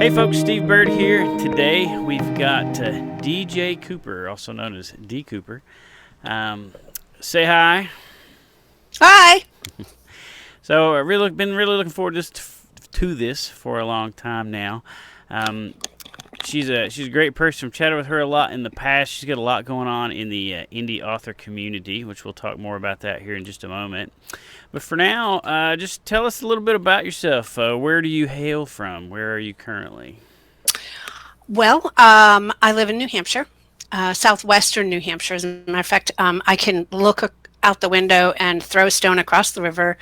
Hey folks, Steve Bird here. Today we've got DJ Cooper, also known as D Cooper. Say hi. Hi. So I've been really looking forward to this for a long time now. She's a great person. I've chatted with her a lot in the past. She's got a lot going on in the indie author community, which we'll talk more about that here in just a moment. But for now, just tell us a little bit about yourself. Where do you hail from? Where are you currently? Well, I live in New Hampshire, southwestern New Hampshire. As a matter of fact, I can look out the window and throw a stone across the river,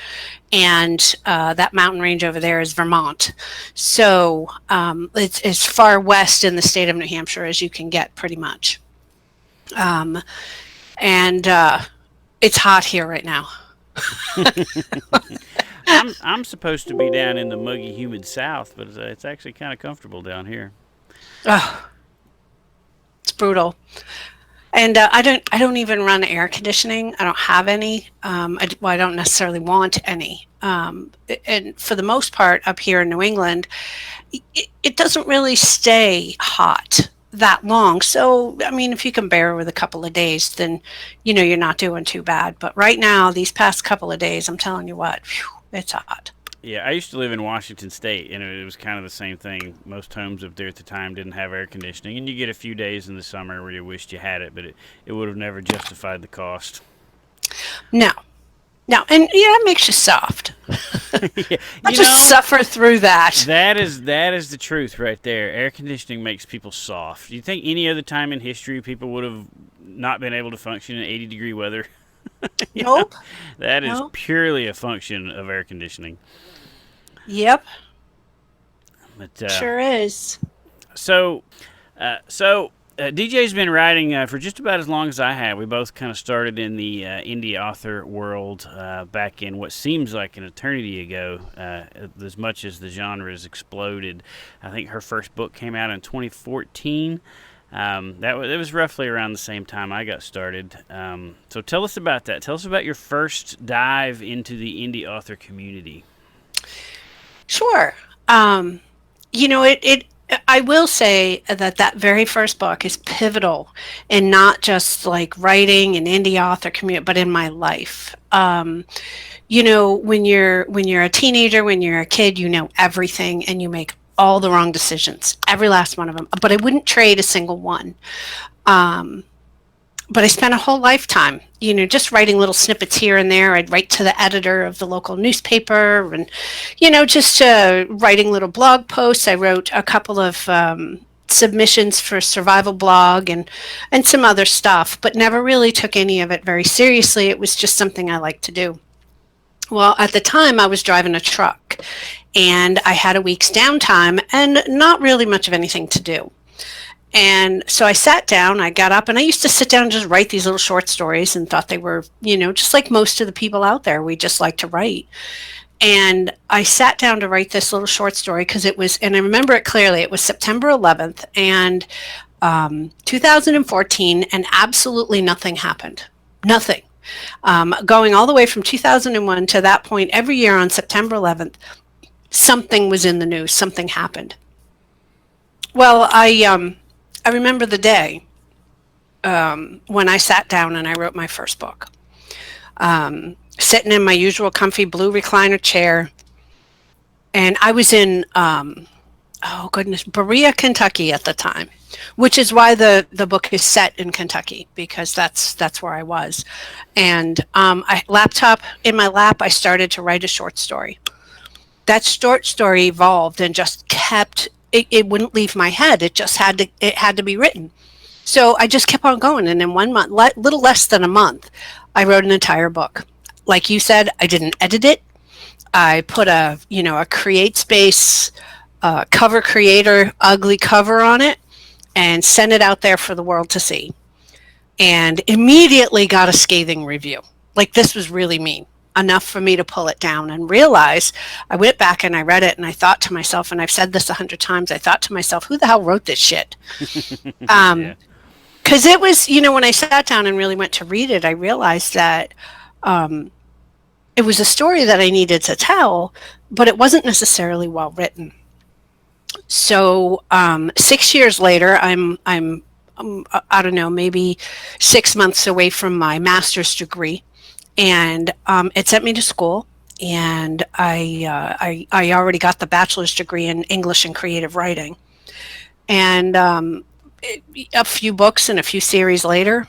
and that mountain range over there is Vermont. So it's as far west in the state of New Hampshire as you can get, pretty much. And it's hot here right now. I'm supposed to be down in the muggy, humid south, but it's actually kind of comfortable down here. Oh, it's brutal. And I don't even run air conditioning. I don't have any. I don't necessarily want any. And for the most part, up here in New England, it doesn't really stay hot that long. So, I mean, if you can bear with a couple of days, then, you're not doing too bad. But right now, these past couple of days, I'm telling you what, it's hot. Yeah, I used to live in Washington State, and it was kind of the same thing. Most homes up there at the time didn't have air conditioning, and you get a few days in the summer where you wished you had it, but it would have never justified the cost. No. And it makes you soft. Yeah, I just suffer through that. That is the truth right there. Air conditioning makes people soft. Do you think any other time in history people would have not been able to function in 80-degree weather? Nope. That is purely a function of air conditioning. Yep. But, sure is. So DJ's been writing for just about as long as I have. We both kind of started in the indie author world back in what seems like an eternity ago, as much as the genre has exploded. I think her first book came out in 2014. It was roughly around the same time I got started. So tell us about that. Tell us about your first dive into the indie author community. Sure. I will say that very first book is pivotal in not just like writing and indie author community, but in my life. When you're a teenager, when you're a kid, you know everything and you make all the wrong decisions, every last one of them. But I wouldn't trade a single one. But I spent a whole lifetime, just writing little snippets here and there. I'd write to the editor of the local newspaper and, just writing little blog posts. I wrote a couple of submissions for Survival Blog and some other stuff, but never really took any of it very seriously. It was just something I liked to do. Well, at the time, I was driving a truck, and I had a week's downtime and not really much of anything to do. And so I sat down, I got up, and I used to sit down and just write these little short stories and thought they were, just like most of the people out there, we just like to write. And I sat down to write this little short story because it was, and I remember it clearly, it was September 11th and 2014, and absolutely nothing happened. Nothing. Going all the way from 2001 to that point, every year on September 11th, something was in the news, something happened. Well, I remember the day when I sat down and I wrote my first book. Sitting in my usual comfy blue recliner chair, and I was in, Berea, Kentucky at the time, which is why the book is set in Kentucky, because that's where I was. And laptop in my lap, I started to write a short story. That short story evolved and just kept. It wouldn't leave my head. It just had to be written. So I just kept on going. And in 1 month, little less than a month, I wrote an entire book. Like you said, I didn't edit it. I put a create space cover creator ugly cover on it and sent it out there for the world to see. And immediately got a scathing review. Like, this was really mean. Enough for me to pull it down and realize. I went back and I read it and I thought to myself, and I've said this 100 times, I thought to myself, who the hell wrote this shit? Because it was, when I sat down and really went to read it, I realized that it was a story that I needed to tell, but it wasn't necessarily well written. So 6 years later, I don't know, maybe 6 months away from my master's degree, and it sent me to school. And I already got the bachelor's degree in English and creative writing. And a few books and a few series later,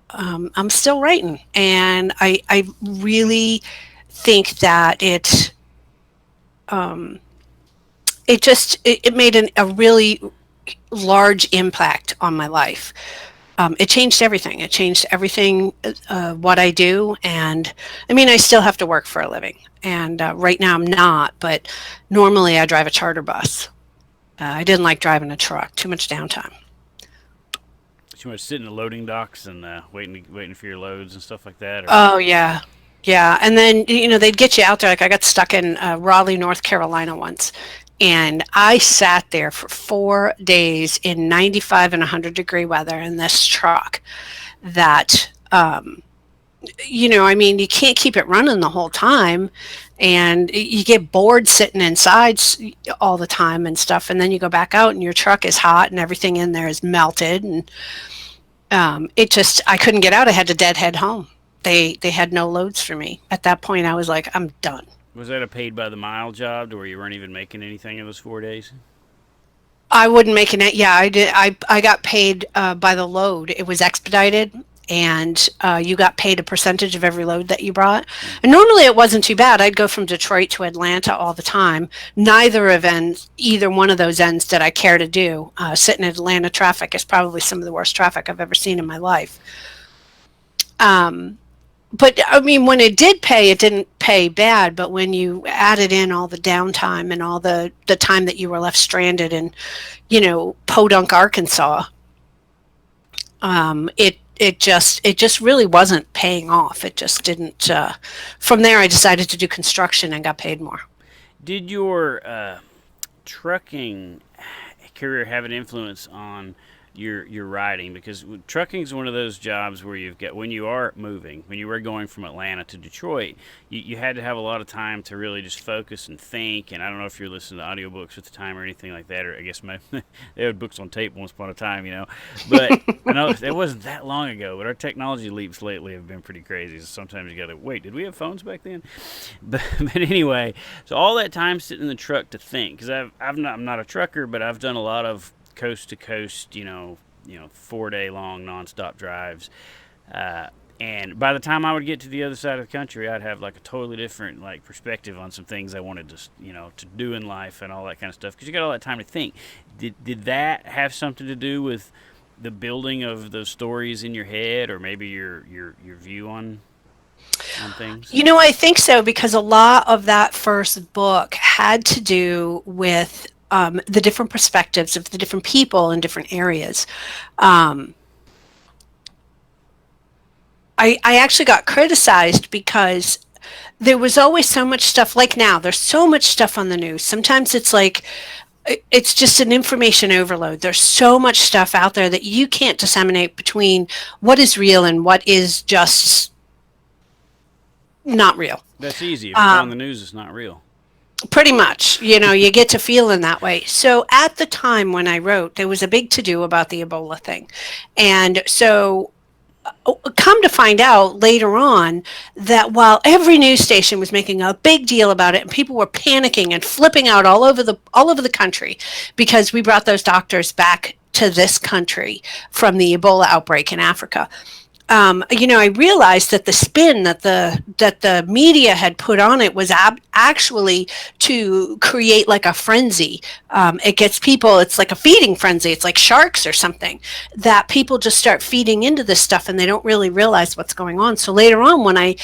I'm still writing. And I really think that it made a really large impact on my life. It changed everything. It changed everything, what I do. And I mean, I still have to work for a living. And right now I'm not, but normally I drive a charter bus. I didn't like driving a truck, too much downtime. Too much sitting in the loading docks and waiting for your loads and stuff like that, or Oh, yeah. Yeah. And then, they'd get you out there. Like I got stuck in Raleigh, North Carolina once. And I sat there for 4 days in 95 and 100-degree weather in this truck that, I mean, you can't keep it running the whole time. And you get bored sitting inside all the time and stuff. And then you go back out and your truck is hot and everything in there is melted. And I couldn't get out. I had to deadhead home. They had no loads for me. At that point, I was like, I'm done. was that a paid by the mile job to where you weren't even making anything in those 4 days? I wouldn't make it. Yeah, I did. I got paid by the load. It was expedited, and you got paid a percentage of every load that you brought. And normally it wasn't too bad. I'd go from Detroit to Atlanta all the time. Either one of those ends did I care to do. Sitting in Atlanta traffic is probably some of the worst traffic I've ever seen in my life. But I mean, when it did pay, it didn't pay bad. But when you added in all the downtime and all the time that you were left stranded in, Podunk, Arkansas, it just really wasn't paying off. It just didn't. From there, I decided to do construction and got paid more. Did your trucking career have an influence on your riding? Because trucking is one of those jobs where you've got, when you are moving, when you were going from Atlanta to Detroit, you had to have a lot of time to really just focus and think. And I don't know if you're listening to audiobooks at the time or anything like that, or I guess they had books on tape once upon a time, But I know it wasn't that long ago. But our technology leaps lately have been pretty crazy. So sometimes you got to wait. Did we have phones back then? But anyway, so all that time sitting in the truck to think, because I'm not a trucker, but I've done a lot of coast to coast, 4 day long nonstop drives. And by the time I would get to the other side of the country, I'd have like a totally different like perspective on some things I wanted to do in life and all that kind of stuff. Because you got all that time to think. Did that have something to do with the building of those stories in your head, or maybe your view on things? I think so because a lot of that first book had to do with the different perspectives of the different people in different areas. Um, I actually got criticized because there was always so much stuff. Like now, there's so much stuff on the news. Sometimes it's just an information overload. There's so much stuff out there that you can't disseminate between what is real and what is just not real. That's easy. If it's on the news, it's not real. Pretty much, you get to feeling that way. So at the time when I wrote, there was a big to-do about the Ebola thing. And so come to find out later on that while every news station was making a big deal about it and people were panicking and flipping out all over the country because we brought those doctors back to this country from the Ebola outbreak in Africa. I realized that the spin that the media had put on it was actually to create like a frenzy. It gets people. It's like a feeding frenzy. It's like sharks or something that people just start feeding into this stuff and they don't really realize what's going on. So later on, when I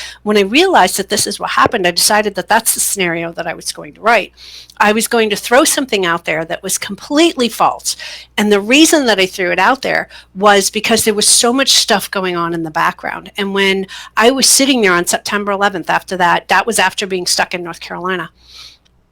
realized that this is what happened, I decided that that's the scenario that I was going to write. I was going to throw something out there that was completely false. And the reason that I threw it out there was because there was so much stuff going on in the background. And when I was sitting there on September 11th after that was after being stuck in North Carolina,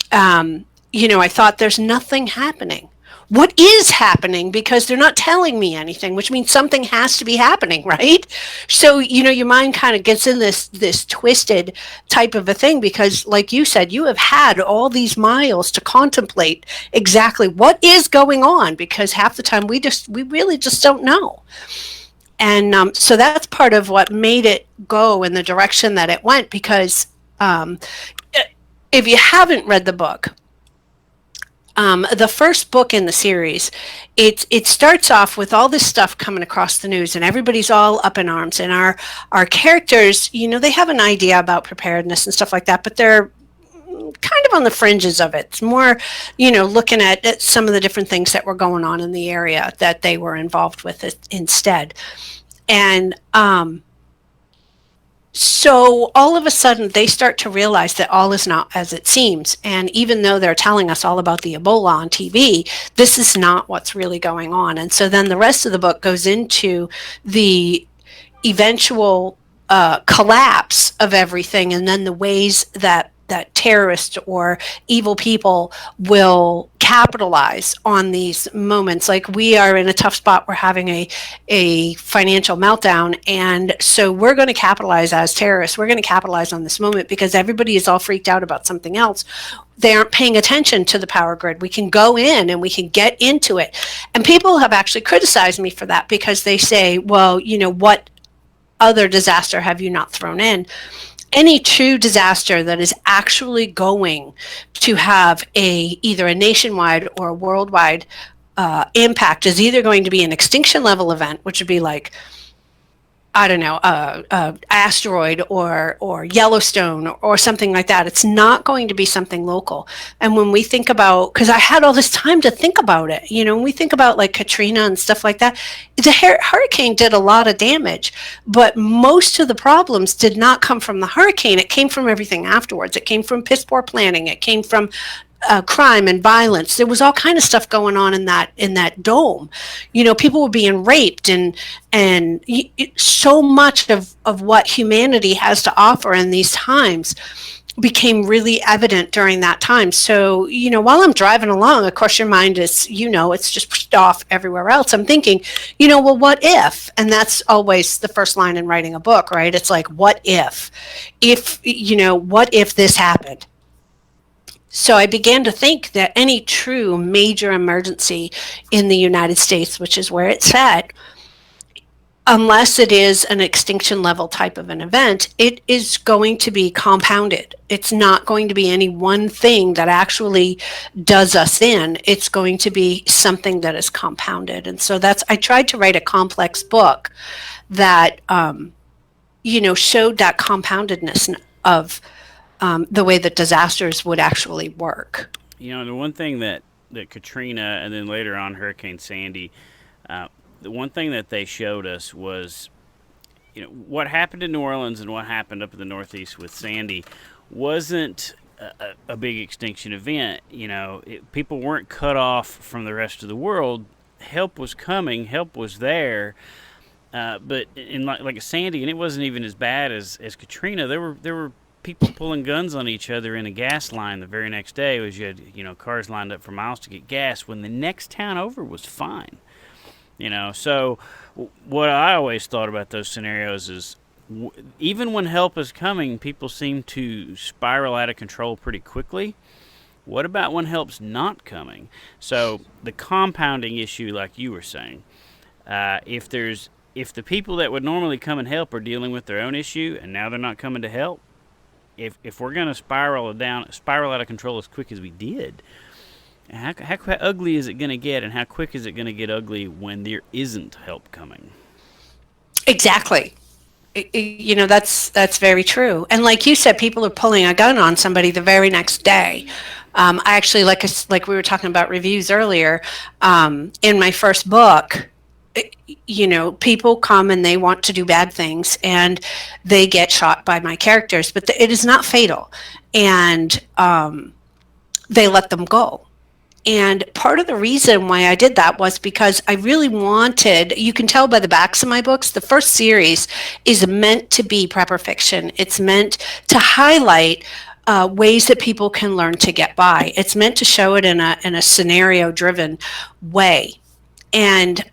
I thought there's nothing happening. what is happening, because they're not telling me anything, which means something has to be happening, right? So, your mind kind of gets in this twisted type of a thing, because like you said, you have had all these miles to contemplate exactly what is going on, because half the time we really just don't know. And so that's part of what made it go in the direction that it went, because um, if you haven't read the book, the first book in the series, it starts off with all this stuff coming across the news, and everybody's all up in arms. And our characters, they have an idea about preparedness and stuff like that, but they're kind of on the fringes of it. It's more, looking at some of the different things that were going on in the area that they were involved with instead. And so all of a sudden, they start to realize that all is not as it seems. And even though they're telling us all about the Ebola on TV, this is not what's really going on. And so then the rest of the book goes into the eventual collapse of everything, and then the ways that terrorists or evil people will capitalize on these moments. Like, we are in a tough spot. We're having a financial meltdown. And so we're going to capitalize as terrorists. We're going to capitalize on this moment because everybody is all freaked out about something else. They aren't paying attention to the power grid. We can go in and we can get into it. And people have actually criticized me for that, because they say, well, what other disaster have you not thrown in? Any true disaster that is actually going to have either a nationwide or a worldwide impact is either going to be an extinction level event, which would be like, I don't know, asteroid or Yellowstone or something like that. It's not going to be something local. And when we think about, because I had all this time to think about it, when we think about like Katrina and stuff like that, the hurricane did a lot of damage, but most of the problems did not come from the hurricane. It came from everything afterwards. It came from piss poor planning. It came from crime and violence. There was all kind of stuff going on in that dome. People were being raped, and so much of what humanity has to offer in these times became really evident during that time. So, while I'm driving along, of course, your mind is, it's just pushed off everywhere else. I'm thinking, well, what if? And that's always the first line in writing a book, right? It's like, what if? What if this happened? So I began to think that any true major emergency in the United States, which is where it's at, unless it is an extinction level type of an event, it is going to be compounded. It's not going to be any one thing that actually does us in. It's going to be something that is compounded. And so I tried to write a complex book that, showed that compoundedness of the way that disasters would actually work. The one thing that Katrina and then later on Hurricane Sandy, the one thing that they showed us was, what happened in New Orleans and what happened up in the Northeast with Sandy wasn't a big extinction event. People weren't cut off from the rest of the world. Help was coming. Help was there. But in like Sandy, and it wasn't even as bad as Katrina. There were people pulling guns on each other in a gas line the very next day. Was you had cars lined up for miles to get gas when the next town over was fine. So what I always thought about those scenarios is even when help is coming, people seem to spiral out of control pretty quickly. What about when help's not coming? So the compounding issue, like you were saying, if the people that would normally come and help are dealing with their own issue and now they're not coming to help, if we're going to spiral out of control as quick as we did, how ugly is it going to get, and how quick is it going to get ugly when there isn't help coming? Exactly. That's very true. And like you said, people are pulling a gun on somebody the very next day. I actually, like we were talking about reviews earlier, in my first book, people come and they want to do bad things and they get shot by my characters, but it is not fatal. And they let them go. And part of the reason why I did that was because I really wanted, you can tell by the backs of my books, the first series is meant to be prepper fiction. It's meant to highlight ways that people can learn to get by. It's meant to show it in a scenario driven way. And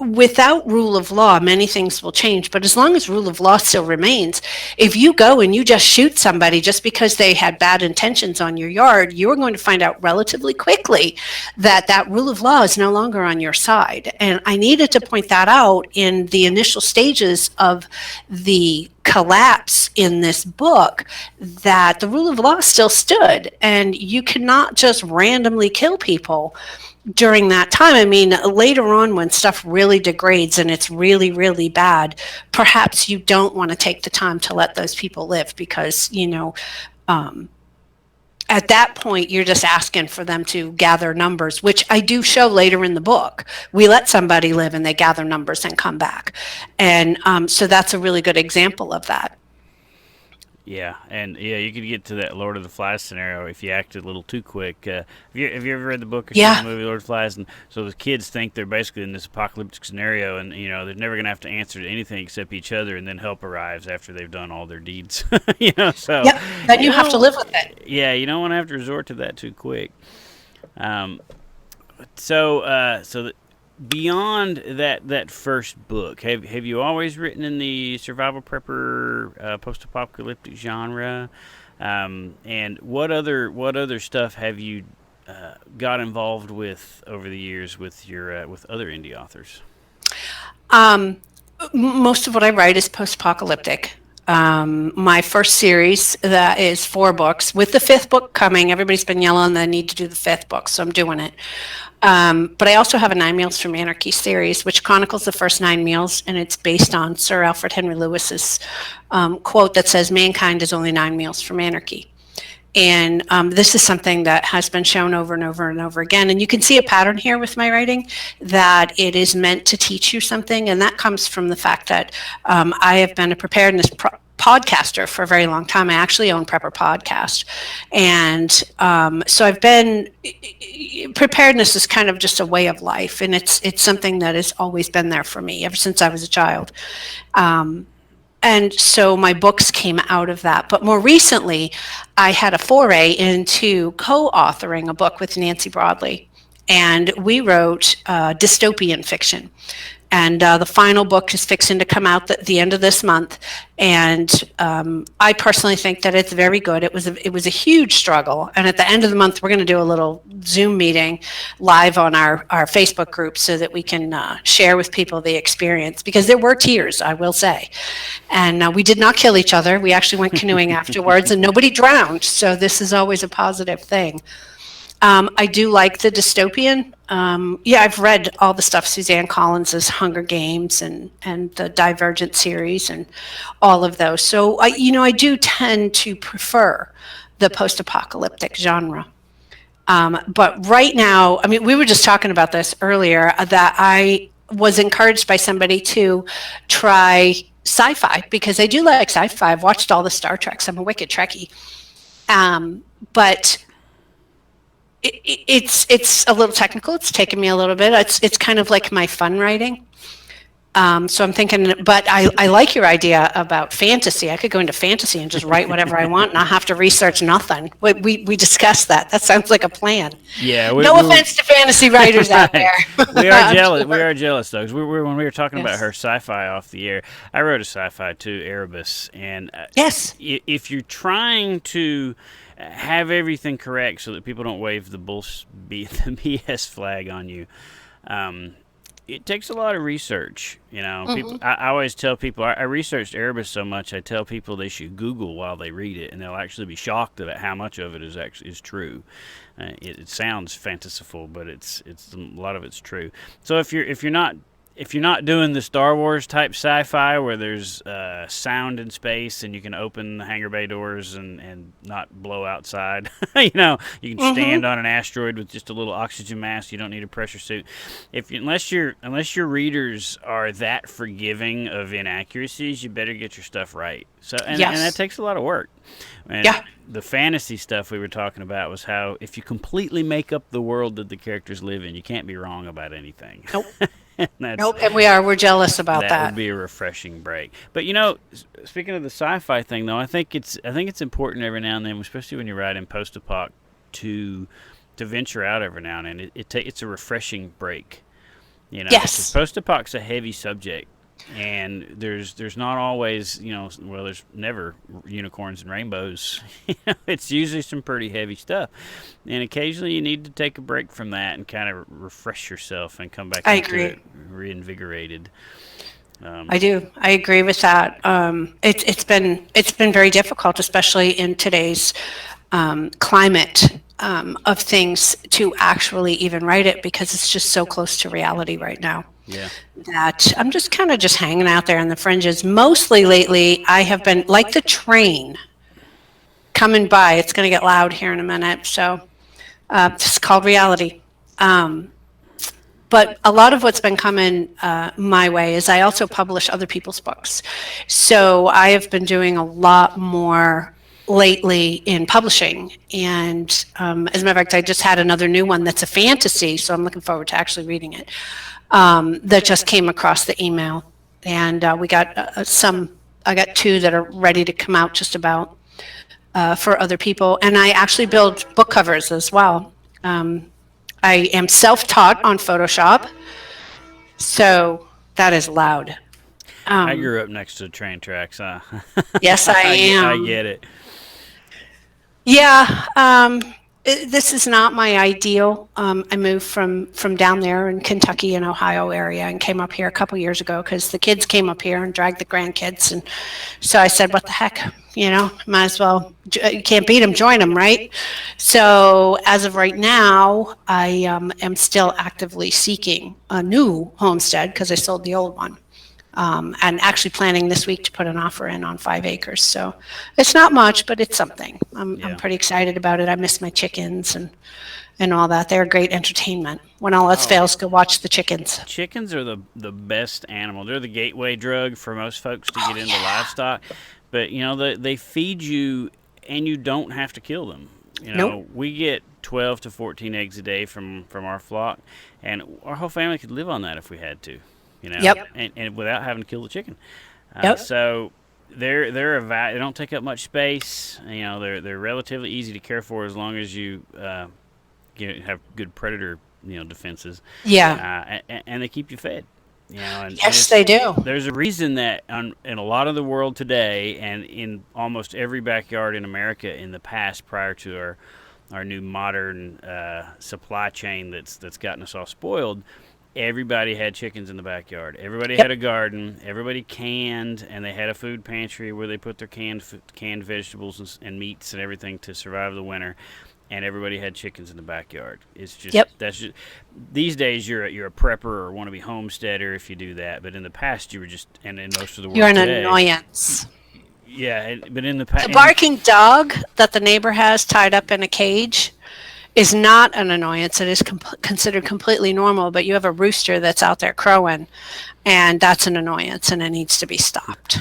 without rule of law, many things will change. But as long as rule of law still remains, if you go and you just shoot somebody just because they had bad intentions on your yard, you're going to find out relatively quickly that that rule of law is no longer on your side. And I needed to point that out in the initial stages of the collapse in this book, that the rule of law still stood, and you cannot just randomly kill people during that time. I mean, later on when stuff really degrades and it's really, really bad, perhaps you don't want to take the time to let those people live because, at that point, you're just asking for them to gather numbers, which I do show later in the book. We let somebody live and they gather numbers and come back. And so that's a really good example of that. Yeah, and you could get to that Lord of the Flies scenario if you acted a little too quick. Have you ever read the book or seen the movie Lord of the Flies? And so the kids think they're basically in this apocalyptic scenario, and they're never going to have to answer to anything except each other, and then help arrives after they've done all their deeds. So yep. Then you have to live with it. Yeah, you don't want to have to resort to that too quick. So beyond that first book, have you always written in the survival prepper post-apocalyptic genre? And what other stuff have you got involved with over the years with your with other indie authors? Most of what I write is post-apocalyptic. My first series, that is 4 books, with the 5th book coming. Everybody's been yelling they need to do the 5th book, so I'm doing it. But I also have a 9 Meals from Anarchy series, which chronicles the first 9 meals, and it's based on Sir Alfred Henry Lewis's quote that says, "Mankind is only 9 meals from anarchy." And this is something that has been shown over and over and over again. And you can see a pattern here with my writing, that it is meant to teach you something. And that comes from the fact that I have been a preparedness podcaster for a very long time. I actually own Prepper Podcast. And so I've been, preparedness is kind of just a way of life. And it's something that has always been there for me ever since I was a child. And so my books came out of that. But more recently, I had a foray into co-authoring a book with Nancy Broadley. And we wrote dystopian fiction. And the final book is fixing to come out at the end of this month. And I personally think that it's very good. It was a huge struggle. And at the end of the month, we're going to do a little Zoom meeting live on our Facebook group so that we can share with people the experience. Because there were tears, I will say. And we did not kill each other. We actually went canoeing afterwards, and nobody drowned. So this is always a positive thing. I do like the dystopian. I've read all the stuff, Suzanne Collins's Hunger Games and the Divergent series and all of those. So, I do tend to prefer the post-apocalyptic genre. But right now, I mean, we were just talking about this earlier, that I was encouraged by somebody to try sci-fi, because I do like sci-fi. I've watched all the Star Treks. I'm a wicked Trekkie. But it's a little technical. It's taken me a little bit. It's kind of like my fun writing. So I'm thinking, but I like your idea about fantasy. I could go into fantasy and just write whatever I want, and not have to research nothing. We discussed that. That sounds like a plan. Yeah. No offense to fantasy writers out there. We are jealous. We are jealous, though. 'Cause when we were talking about her sci-fi off the air, I wrote a sci-fi too, Erebus, and yes, if you're trying to have everything correct so that people don't wave the BS flag on you, it takes a lot of research. People, I always tell people, I researched Erebus so much, I tell people they should Google while they read it, and they'll actually be shocked at how much of it is true. It sounds fanciful, but it's a lot of it's true. So if you're not doing the Star Wars type sci-fi where there's sound in space and you can open the hangar bay doors and not blow outside, you can stand on an asteroid with just a little oxygen mask. You don't need a pressure suit. Unless your readers are that forgiving of inaccuracies, you better get your stuff right. So and that takes a lot of work. And the fantasy stuff we were talking about was how if you completely make up the world that the characters live in, you can't be wrong about anything. Nope. That's Nope, and we're jealous about that would that. be a refreshing break. But speaking of the sci-fi thing, though, I think it's important every now and then, especially when you're writing post-apoc, to to venture out every now and then. It's a refreshing break, because Yes, post-apoc's a heavy subject, and there's not always, well, there's never unicorns and rainbows. It's usually some pretty heavy stuff, and occasionally you need to take a break from that and kind of refresh yourself and come back I into it agree. reinvigorated. I do. I agree with that. It's been very difficult, especially in today's climate of things, to actually even write it because it's just so close to reality right now. Yeah. That I'm just kind of just hanging out there in the fringes. Mostly lately, I have been like the train coming by. It's going to get loud here in a minute, so it's called reality. Um, but a lot of what's been coming my way is I also publish other people's books. So I have been doing a lot more lately in publishing. And as a matter of fact, I just had another new one that's a fantasy, so I'm looking forward to actually reading it, that just came across the email. And we got I got two that are ready to come out just about for other people. And I actually build book covers as well. Um, I am self-taught on Photoshop, so that is loud. I Um, grew up next to the train tracks. yes, I I am. get it. Yeah, this is not my ideal. I moved from down there in Kentucky and Ohio area and came up here a couple years ago because the kids came up here and dragged the grandkids, and so I said, "What the heck? Might as well. You can't beat them, join them, right?" So as of right now, I am still actively seeking a new homestead because I sold the old one. And actually planning this week to put an offer in on 5 acres. So it's not much, but it's something. I'm Yeah. pretty excited about it. I miss my chickens and all that. They're great entertainment. When all else Oh, fails, go watch the chickens. chickens are the best animal. They're the gateway drug for most folks to get Oh, into yeah. livestock. But they feed you, and you don't have to kill them. Nope. We get 12 to 14 eggs a day from our flock, and our whole family could live on that if we had to. Yep. And without having to kill the chicken. Yep. So they don't take up much space. They're relatively easy to care for as long as you have good predator defenses, Yeah. and they keep you fed. And Yes, they do. there's a reason that in a lot of the world today, and in almost every backyard in America in the past, prior to our new modern supply chain that's gotten us all spoiled, everybody had chickens in the backyard. Everybody had Yep. a garden. Everybody canned, and they had a food pantry where they put their canned vegetables and meats and everything to survive the winter. And everybody had chickens in the backyard. It's just Yep. that's just these days you're a prepper or want to be homesteader if you do that. But in the past you were just, and in most of the You're world an today, annoyance. yeah. But in the The past, barking dog that the neighbor has tied up in a cage is not an annoyance. It is considered completely normal, but you have a rooster that's out there crowing, and that's an annoyance, and it needs to be stopped.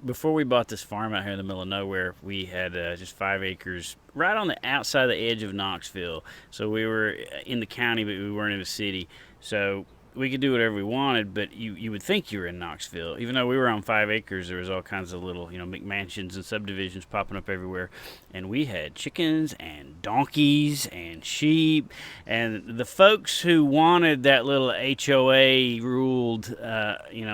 before we bought this farm out here in the middle of nowhere, we had just 5 acres right on the outside of the edge of Knoxville. So we were in the county, but we weren't in the city. So we could do whatever we wanted, but you would think you were in Knoxville. Even though we were on 5 acres, there was all kinds of little, McMansions and subdivisions popping up everywhere. And we had chickens and donkeys and sheep. And the folks who wanted that little HOA ruled,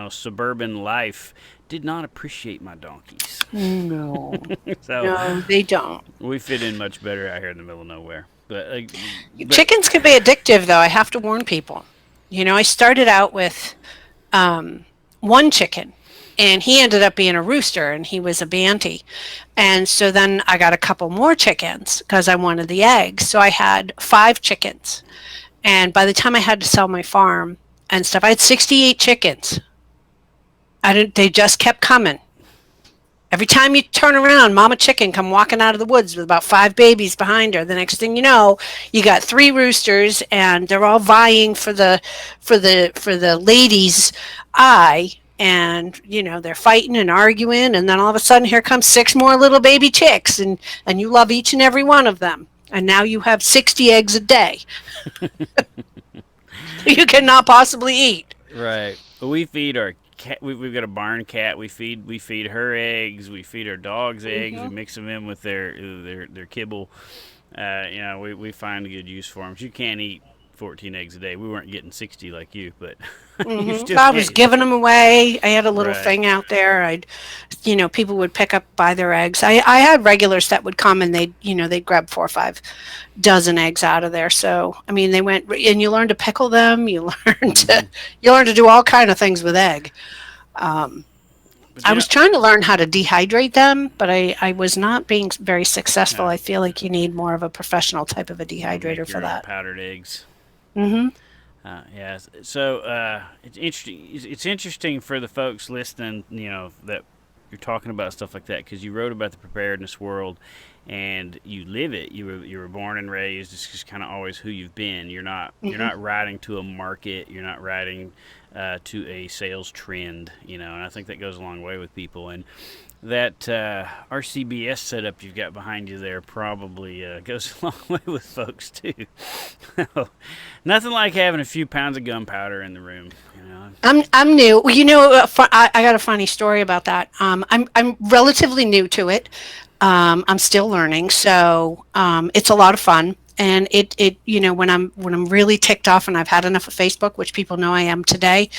suburban life did not appreciate my donkeys. No, So no, they don't. we fit in much better out here in the middle of nowhere. But Chickens can be addictive, though. I have to warn people. I started out with one chicken, and he ended up being a rooster, and he was a banty. And so then I got a couple more chickens because I wanted the eggs. So I had 5 chickens. And by the time I had to sell my farm and stuff, I had 68 chickens. They just kept coming. Every time you turn around, Mama Chicken come walking out of the woods with about 5 babies behind her. The next thing you know, you got 3 roosters, and they're all vying for the lady's eye. And they're fighting and arguing, and then all of a sudden, here comes 6 more little baby chicks, and you love each and every one of them. And now you have 60 eggs a day. you cannot possibly eat. Right. But we feed our cat. We've got a barn cat. We feed her eggs. We feed our dogs eggs. We Hmm. mix them in with their kibble. We find a good use for them. You can't eat 14 eggs a day. We weren't getting 60 like you, but you still I was can't. giving them away. I had a little Right. thing out there. People would pick up buy their eggs. I had regulars that would come and they'd grab 4 or 5 dozen eggs out of there. So I mean, they went and you learn to pickle them. You learn to Hmm. you learn to do all kind of things with egg. Um, But I was trying to learn how to dehydrate them, but I was not being very successful. yeah, I feel like you need more of a professional type of a make dehydrator for your own that. powdered eggs. Hmm. Yeah. So it's interesting. It's interesting for the folks listening. That you're talking about stuff like that because you wrote about the preparedness world, and you live it. You were born and raised. It's just kind of always who you've been. You're Hmm. not riding to a market. You're not riding to a sales trend. And I think that goes a long way with people. And that RCBS setup you've got behind you there probably goes a long way with folks too. Nothing like having a few pounds of gunpowder in the room. I'm new. Well, I got a funny story about that. I'm relatively new to it. I'm still learning, so it's a lot of fun. And when I'm really ticked off and I've had enough of Facebook, which people know I am today,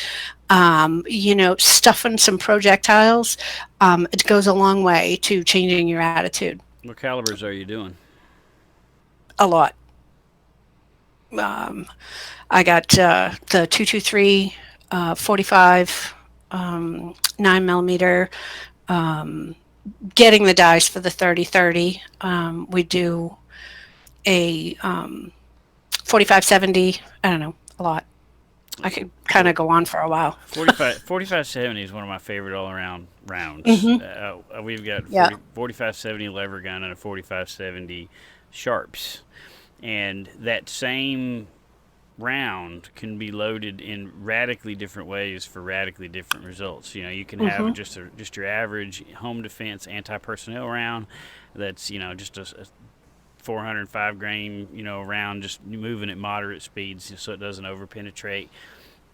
stuffing some projectiles, it goes a long way to changing your attitude. What calibers are you doing? A lot. Um, I got the 223, 45, 9 millimeter. Um, Getting the dies for the 30-30. We do a 45-70. I don't know, a lot. I could kind For of go on for a while. 4570 is one of my favorite all around rounds. Hmm. We've got Yeah. 4570 lever gun and a 4570 sharps, and that same round can be loaded in radically different ways for radically different results. You can have Hmm. just your average home defense anti-personnel round that's just a 405 grain round, just moving at moderate speeds so it doesn't over penetrate.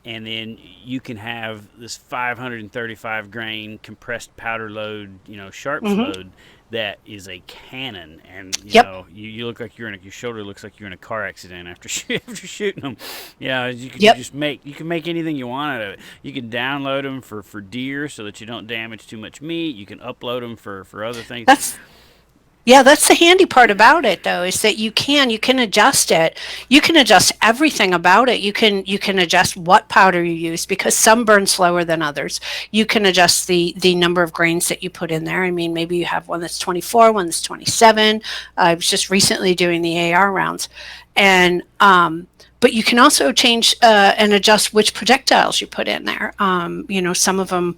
And then you can have this 535 grain compressed powder load, sharps Hmm. load that is a cannon, and Yep. you look like your shoulder looks like you're in a car accident after after shooting them. Yep. You can make anything you want out of it. You can download them for deer so that you don't damage too much meat. You can upload them for other things. That's Yeah, that's the handy part about it though, is that you can adjust it. You can adjust everything about it. You can adjust what powder you use because some burn slower than others. You can adjust the number of grains that you put in there. I mean, maybe you have one that's 24, one that's 27. I was just recently doing the AR rounds, and but you can also change and adjust which projectiles you put in there. Some of them,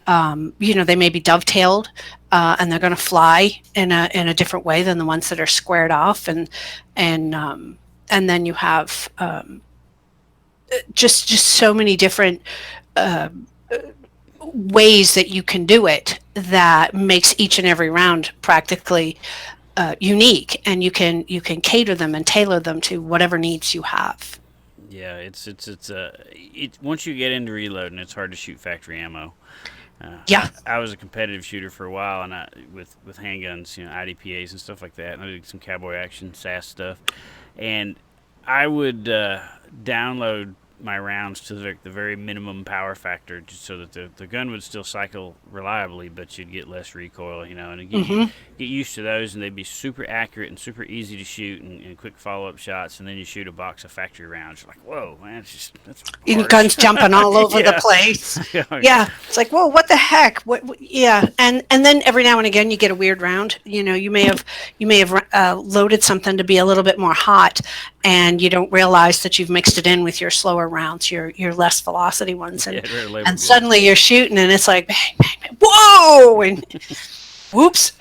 they may be dovetailed, and they're going to fly in a different way than the ones that are squared off, and then you have just so many different uh, ways that you can do it that makes each and every round practically unique, and you can cater them and tailor them to whatever needs you have. Yeah, once you get into reloading, it's hard to shoot factory ammo. Yeah. I was a competitive shooter for a while, and with handguns, IDPA's and stuff like that. And I did some cowboy action, SAS stuff, and I would download my rounds to the very minimum power factor, just so that the gun would still cycle reliably, but you'd get less recoil, and Hmm. get used to those, and they'd be super accurate and super easy to shoot, and quick follow up shots, and then you shoot a box of factory rounds. You're like, whoa, man, that's And harsh. guns jumping all over the Yeah. place. Yeah, it's like, whoa, what the heck? Yeah, and then every now and again you get a weird round. You may have loaded something to be a little bit more hot, and you don't realize that you've mixed it in with your slower rounds, your less velocity ones, Yeah, and they're labor and good. suddenly you're shooting, and it's like, bang, bang, bang, whoa, and whoops,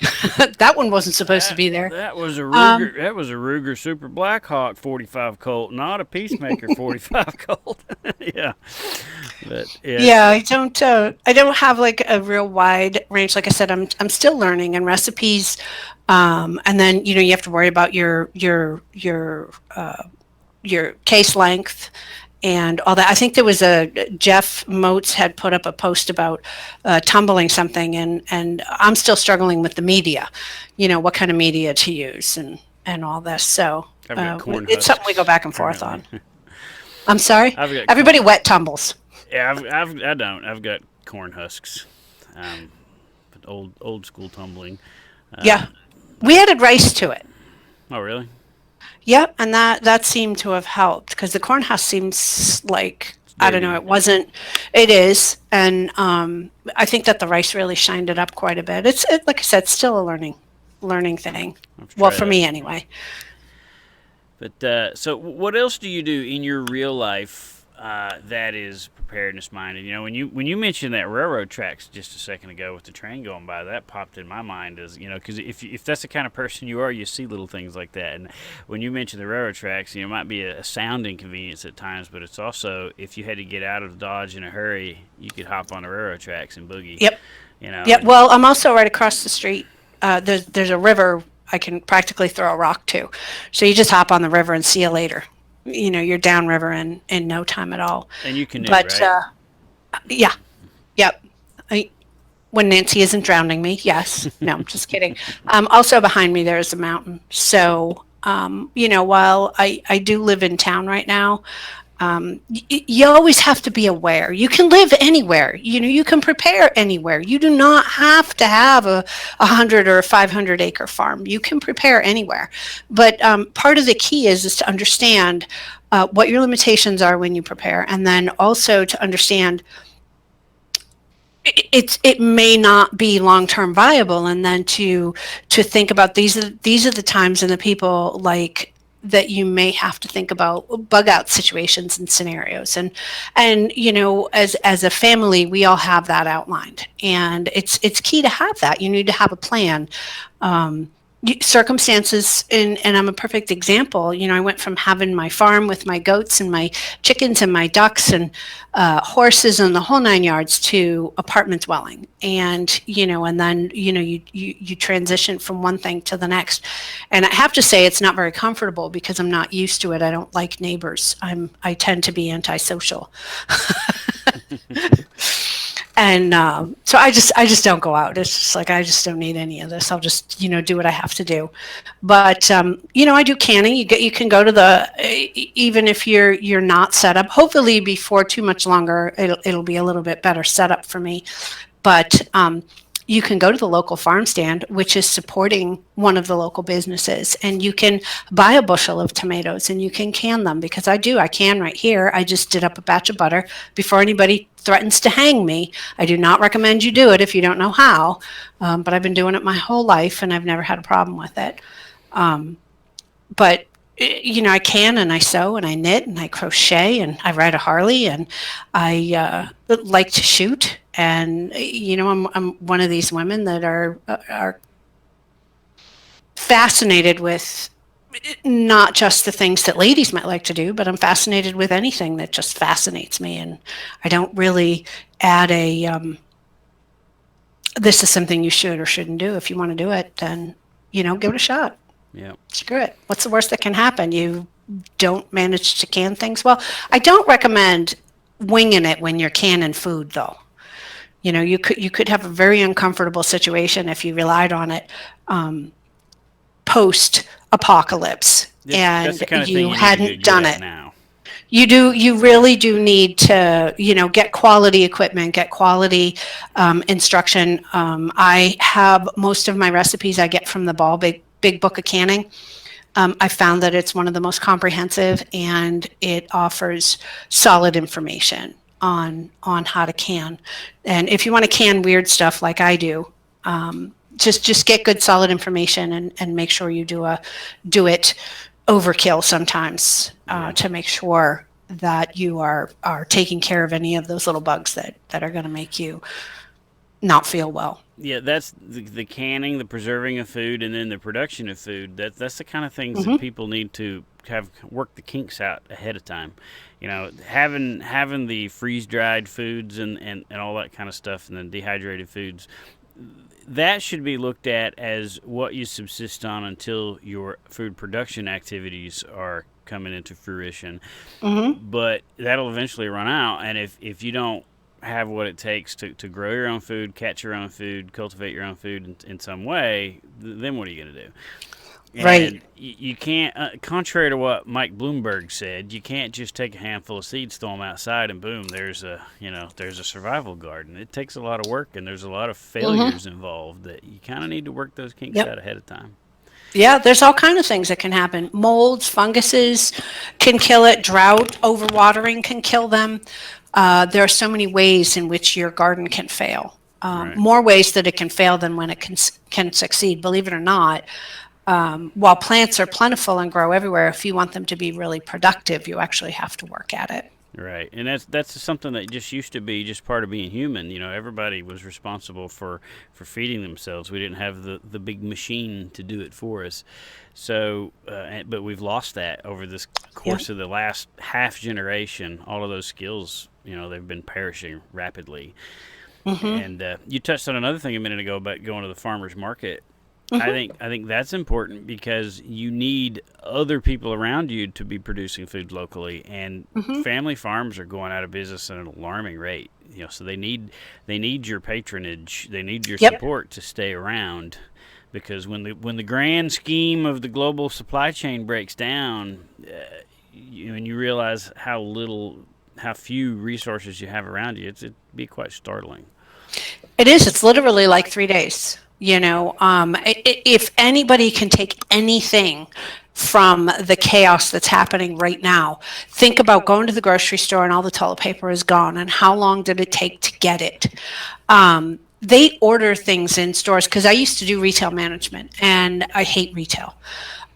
that one wasn't supposed to That be there. that was a Um, Ruger. That was a Ruger Super Blackhawk 45 Colt, not a Peacemaker 45 Colt. Yeah, but yes, Yeah, I don't have like a real wide range. Like I said, I'm still learning and recipes. And then you have to worry about your case length and all that. I think there was Jeff Moats had put up a post about tumbling something, and I'm still struggling with the media, what kind of media to use and all this. So I've got corn it's something we go husks back and forth on. currently. I'm sorry? I've got Everybody wet tumbles. Yeah, I don't. I've got corn husks. But old school tumbling. Yeah. We added rice to it. Oh, really? Yep, and that seemed to have helped because the corn husk seems like, I don't know, Dirty. it wasn't. It is, and I think that the rice really shined it up quite a bit. Like I said, it's still a learning thing. Well, for me anyway. But so, what else do you do in your real life that is preparedness minded? When you mentioned that railroad tracks just a second ago with the train going by, that popped in my mind as because if that's the kind of person you are, you see little things like that. And when you mentioned the railroad tracks, it might be a sound inconvenience at times, but it's also if you had to get out of Dodge in a hurry, you could hop on the railroad tracks and boogie. Yep. Yep. Well, I'm also right across the street. There's a river I can practically throw a rock to, so you just hop on the river and see you later. You're downriver in no time at all. And you canoe, But right? yeah, yep. When Nancy isn't drowning me, yes. No, I'm just kidding. Also behind me there is a mountain. So while I do live in town right now, you always have to be aware. You can live anywhere. You can prepare anywhere. You do not have to have a 100 or a 500 acre farm. You can prepare anywhere. But part of the key is to understand what your limitations are when you prepare, and then also to understand it may not be long-term viable, and then to think about these are the times and the people like that you may have to think about bug out situations and scenarios, and as a family we all have that outlined, and it's key to have that. You need to have a plan. Circumstances, and I'm a perfect example. I went from having my farm with my goats and my chickens and my ducks and horses and the whole 9 yards to apartment dwelling, and then you transition from one thing to the next, and I have to say it's not very comfortable because I'm not used to it. I don't like neighbors. I tend to be antisocial. And so I just don't go out. It's just like I just don't need any of this. I'll just do what I have to do. But I do canning. You can go to even if you're not set up. Hopefully before too much longer, it'll be a little bit better set up for me. But you can go to the local farm stand, which is supporting one of the local businesses, and you can buy a bushel of tomatoes and you can can them, because I can right here. I just did up a batch of butter before anybody threatens to hang me. I do not recommend you do it if you don't know how, but I've been doing it my whole life and I've never had a problem with it. But I can, and I sew and I knit and I crochet and I ride a Harley, and I like to shoot. And I'm one of these women that are fascinated with not just the things that ladies might like to do, but I'm fascinated with anything that just fascinates me. And I don't really add this is something you should or shouldn't do. If you want to do it, then give it a shot. Yeah. Screw it. What's the worst that can happen? You don't manage to can things well. I don't recommend winging it when you're canning food, though. You could have a very uncomfortable situation if you relied on it post-apocalypse, and you hadn't done it. Now. You really do need to, get quality equipment, get quality instruction. I have most of my recipes I get from the Ball Big Book of Canning. I found that it's one of the most comprehensive, and it offers solid information on how to can. And if you want to can weird stuff like I do, just get good solid information and make sure you do it overkill sometimes to make sure that you are taking care of any of those little bugs that are going to make you not feel well. Yeah, that's the canning, the preserving of food, and then the production of food. That's the kind of things that people need to have work the kinks out ahead of time. Having the freeze dried foods and all that kind of stuff, and then dehydrated foods. that should be looked at as what you subsist on until your food production activities are coming into fruition. Hmm. But that'll eventually run out, and if you don't have what it takes to grow your own food, catch your own food, cultivate your own food in some way, then what are you going to do? Right. And you can't, contrary to what Mike Bloomberg said, you can't just take a handful of seeds, throw them outside, and boom, there's a survival garden. It takes a lot of work, and there's a lot of Hmm. failures involved that you kind of need to work those kinks Yep. out ahead of time. Yeah, there's all kind of things that can happen. Molds, funguses can kill it. Drought, overwatering can kill them. There are so many ways in which your garden can fail. Right. More ways that it can fail than when it can succeed. Believe it or not, while plants are plentiful and grow everywhere, if you want them to be really productive, you actually have to work at it. Right, and that's something that just used to be just part of being human. Everybody was responsible for feeding themselves. We didn't have the big machine to do it for us. So, but we've lost that over this Yep. course of the last half generation. All of those skills, they've been perishing rapidly. Hmm. And you touched on another thing a minute ago about going to the farmer's market. I Hmm. think I think that's important because you need other people around you to be producing food locally, and Hmm. family farms are going out of business at an alarming rate. So they need your patronage, they need your Yep. support to stay around, because when the grand scheme of the global supply chain breaks down, and you realize how few resources you have around you, it'd be quite startling. It is. It's literally like 3 days. If anybody can take anything from the chaos that's happening right now, think about going to the grocery store and all the toilet paper is gone, and how long did it take to get it? They order things in stores because I used to do retail management and I hate retail.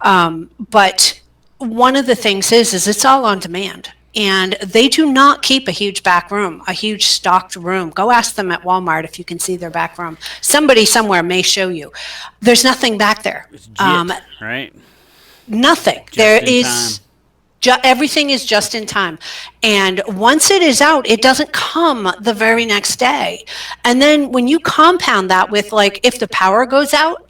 But one of the things is it's all on demand. And they do not keep a huge back room, a huge stocked room. Go ask them at Walmart if you can see their back room. Somebody somewhere may show you. There's nothing back there. It's JIT, right? Nothing. Just There in time. is everything is just in time. And once it is out, it doesn't come the very next day. And then when you compound that with, like, if the power goes out,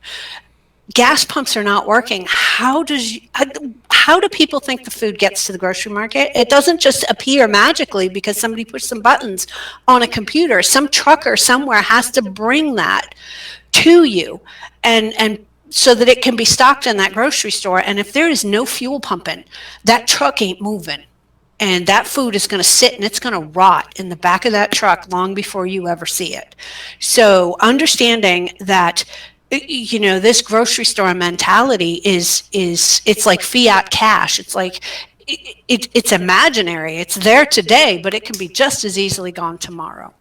gas pumps are not working. How do people think the food gets to the grocery market? It doesn't just appear magically because somebody pushed some buttons on a computer. Some trucker somewhere has to bring that to you, and so that it can be stocked in that grocery store. And if there is no fuel pumping, that truck ain't moving. And that food is going to sit and it's going to rot in the back of that truck long before you ever see it. So understanding that, this grocery store mentality is it's like fiat cash. It's like it's imaginary. It's there today, but it can be just as easily gone tomorrow.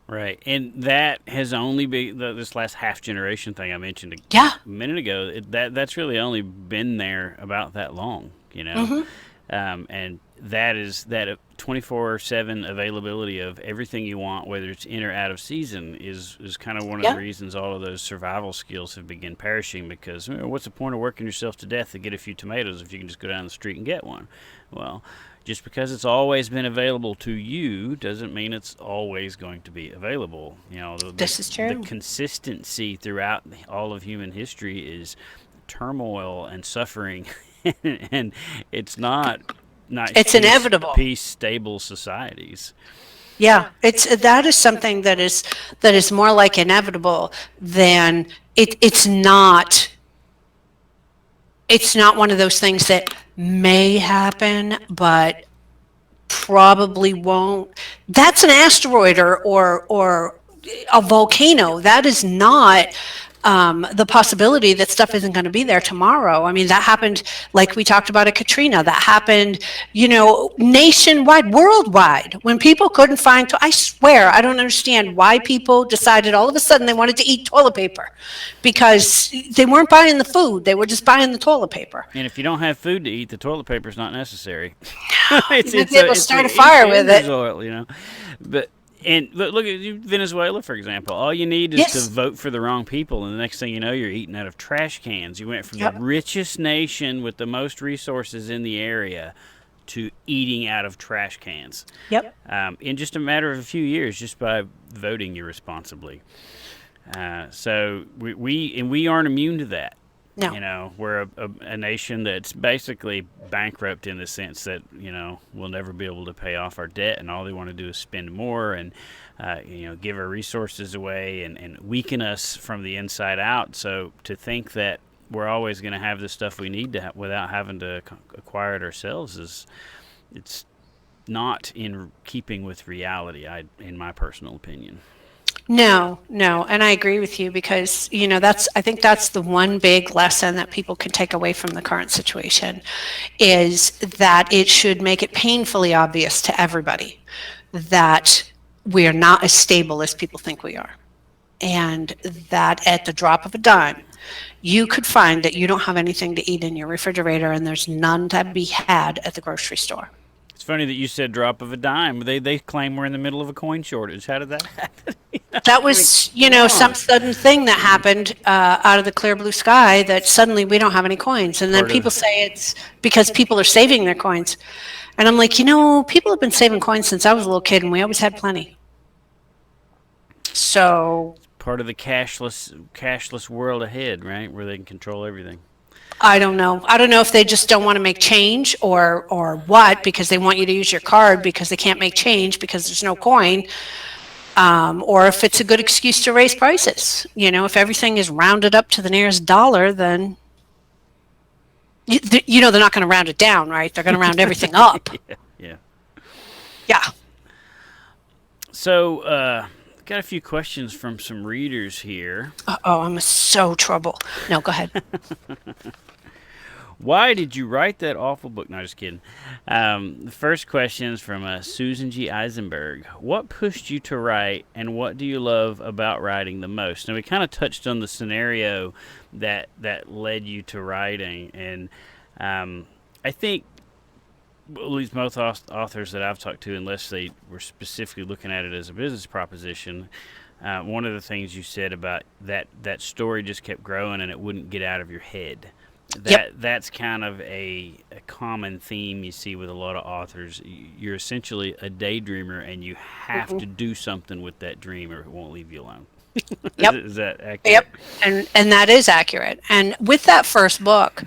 Right, and that has only been this last half generation thing I mentioned Yeah. a minute ago. That's really only been there about that long. Hmm. And that is that 24/7 availability of everything you want, whether it's in or out of season, is kind of one of the Yeah. reasons all of those survival skills have begun perishing. Because what's the point of working yourself to death to get a few tomatoes if you can just go down the street and get one? Well, just because it's always been available to you doesn't mean it's always going to be available. This is The true. consistency throughout all of human history is turmoil and suffering, and it's not nice It's inevitable. peace, stable societies. Yeah, it's that is something that is more like inevitable than it's not one of those things that may happen but probably won't. That's an asteroid or a volcano. That is not the possibility that stuff isn't going to be there tomorrow. I mean, that happened, like we talked about at Katrina. That happened, nationwide, worldwide, when people couldn't find. I swear, I don't understand why people decided all of a sudden they wanted to eat toilet paper, because they weren't buying the food; they were just buying the toilet paper. And if you don't have food to eat, the toilet paper is not necessary. You might be able to start a fire with ender's it. oil. But look at Venezuela, for example. All you need is to Yes. vote for the wrong people, and the next thing you know, you're eating out of trash cans. You went from the Yep. richest nation with the most resources in the area to eating out of trash cans, Yep. in just a matter of a few years, just by voting irresponsibly. So we aren't immune to that. No. We're a nation that's basically bankrupt in the sense that, we'll never be able to pay off our debt, and all they want to do is spend more and, give our resources away and weaken us from the inside out. So to think that we're always going to have the stuff we need to without having to acquire it ourselves it's not in keeping with reality, in my personal opinion. No, no, and I agree with you because, I think that's the one big lesson that people can take away from the current situation is that it should make it painfully obvious to everybody that we are not as stable as people think we are. And that at the drop of a dime, you could find that you don't have anything to eat in your refrigerator and there's none to be had at the grocery store. It's funny that you said drop of a dime. They claim we're in the middle of a coin shortage. How did that happen? That was, some sudden thing that happened out of the clear blue sky that suddenly we don't have any coins. And then people say it's because people are saving their coins. And I'm like, people have been saving coins since I was a little kid and we always had plenty. So part of the cashless world ahead, right? Where they can control everything. I don't know. I don't know if they just don't want to make change or what, because they want you to use your card because they can't make change because there's no coin. Or if it's a good excuse to raise prices. If everything is rounded up to the nearest dollar, then, they're not going to round it down, right? They're going to round everything up. Yeah. Yeah. So, got a few questions from some readers here. Oh, I'm so trouble. No, go ahead. Why did you write that awful book? No, just kidding. The first question is from Susan G. Eisenberg. What pushed you to write, and what do you love about writing the most? Now, we kind of touched on the scenario that led you to writing, and I think at least most authors that I've talked to, unless they were specifically looking at it as a business proposition, one of the things you said about that story just kept growing and it wouldn't get out of your head. That's kind of a common theme you see with a lot of authors. You're essentially a daydreamer, and you have to do something with that dream, or it won't leave you alone. Yep. Is that accurate? Yep, and that is accurate. And with that first book,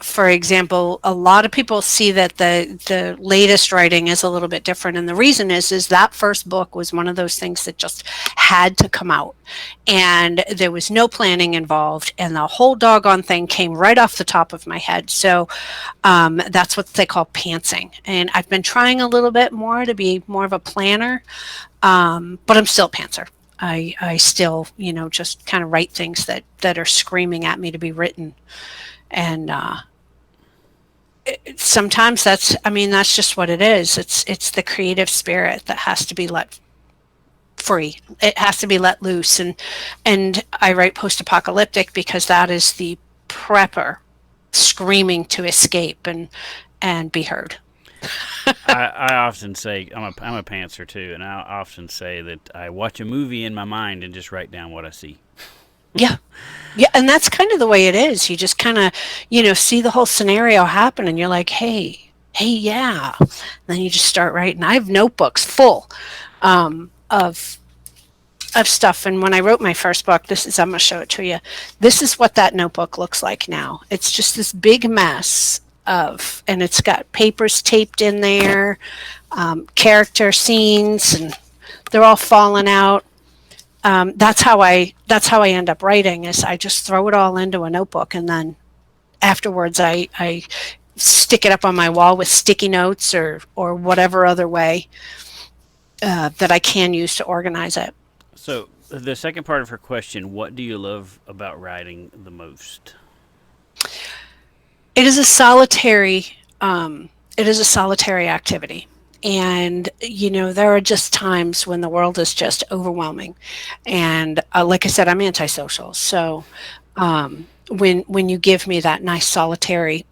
for example, a lot of people see that the latest writing is a little bit different, and the reason is that first book was one of those things that just had to come out, and there was no planning involved, and the whole doggone thing came right off the top of my head. So that's what they call pantsing, and I've been trying a little bit more to be more of a planner, but I'm still a pantser. I still, just kind of write things that are screaming at me to be written. And sometimes that's just what it is. It's the creative spirit that has to be let free. It has to be let loose. And I write post-apocalyptic because that is the prepper screaming to escape and be heard. I often say I'm a pantser too, and I often say that I watch a movie in my mind and just write down what I see. Yeah. Yeah, and that's kind of the way it is. You just kind of, see the whole scenario happen and you're like, hey, yeah. And then you just start writing. I have notebooks full of stuff. And when I wrote my first book, I'm going to show it to you. This is what that notebook looks like now. It's just this big mess and it's got papers taped in there, character scenes, and they're all falling out. That's how I end up writing. Is I just throw it all into a notebook, and then afterwards I stick it up on my wall with sticky notes or whatever other way that I can use to organize it. So the second part of her question: what do you love about writing the most? It is a solitary activity. And, there are just times when the world is just overwhelming. And like I said, I'm antisocial. So when you give me that nice solitary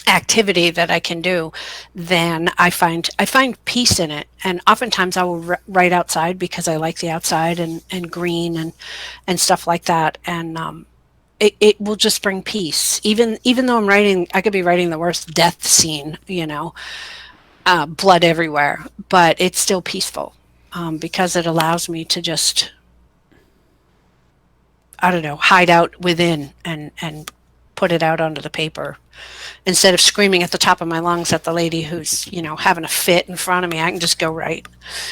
activity that I can do, then I find peace in it. And oftentimes I will write outside because I like the outside and green and stuff like that. And it will just bring peace. Even though I could be writing the worst death scene, blood everywhere, but it's still peaceful. because it allows me to just, I don't know, hide out within and put it out onto the paper. Instead of screaming at the top of my lungs at the lady who's, having a fit in front of me, I can just go, right,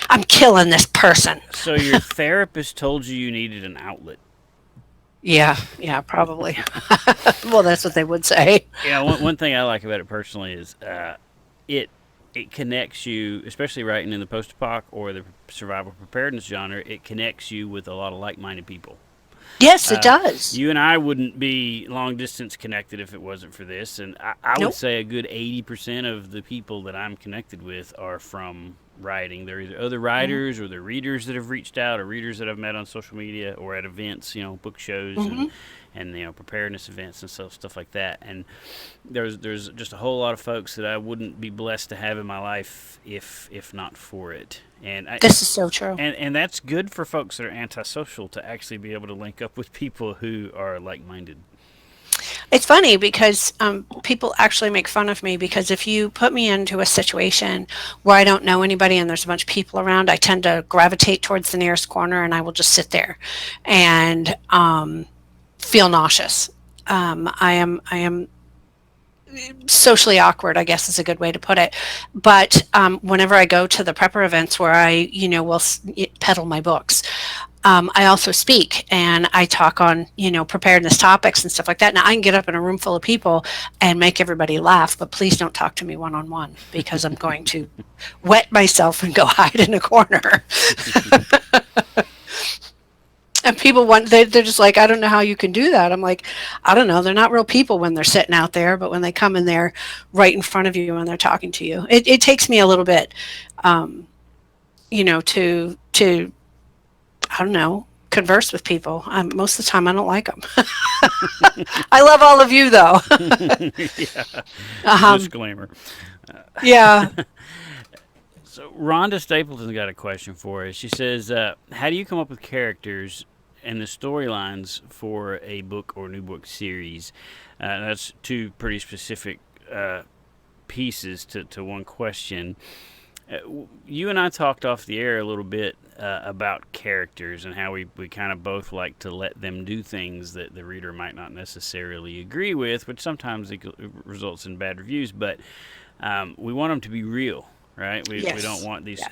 I'm killing this person. So your therapist told you needed an outlet. Yeah, probably. Well, that's what they would say. Yeah, one thing I like about it personally is it it connects you, especially writing in the post-apoc or the survival preparedness genre. It connects you with a lot of like-minded people. Yes, it does. You and I wouldn't be long distance connected if it wasn't for this. And I would Nope. say a good 80% of the people that I'm connected with are from writing. They're either other writers or they're readers that have reached out or readers that I've met on social media or at events, book shows Mm-hmm. and preparedness events and stuff like that. And there's just a whole lot of folks that I wouldn't be blessed to have in my life if not for it. And This is so true. and that's good for folks that are antisocial to actually be able to link up with people who are like-minded. It's funny because people actually make fun of me because if you put me into a situation where I don't know anybody and there's a bunch of people around, I tend to gravitate towards the nearest corner and I will just sit there and feel nauseous. I am socially awkward, I guess is a good way to put it. But whenever I go to the prepper events where I, will peddle my books, I also speak and I talk on, preparedness topics and stuff like that. Now I can get up in a room full of people and make everybody laugh, but please don't talk to me one-on-one because I'm going to wet myself and go hide in a corner. And people they're just like, I don't know how you can do that. I'm like, I don't know. They're not real people when they're sitting out there, but when they come in there right in front of you and they're talking to you, it takes me a little bit, to I don't know, converse with people. Most of the time, I don't like them. I love all of you, though. Yeah. Disclaimer. Yeah. So Rhonda Stapleton's got a question for us. She says, "How do you come up with characters and the storylines for a book or new book series?" That's two pretty specific pieces to one question. You and I talked off the air a little bit about characters and how we kind of both like to let them do things that the reader might not necessarily agree with, which sometimes results in bad reviews, but we want them to be real. Right, we don't want these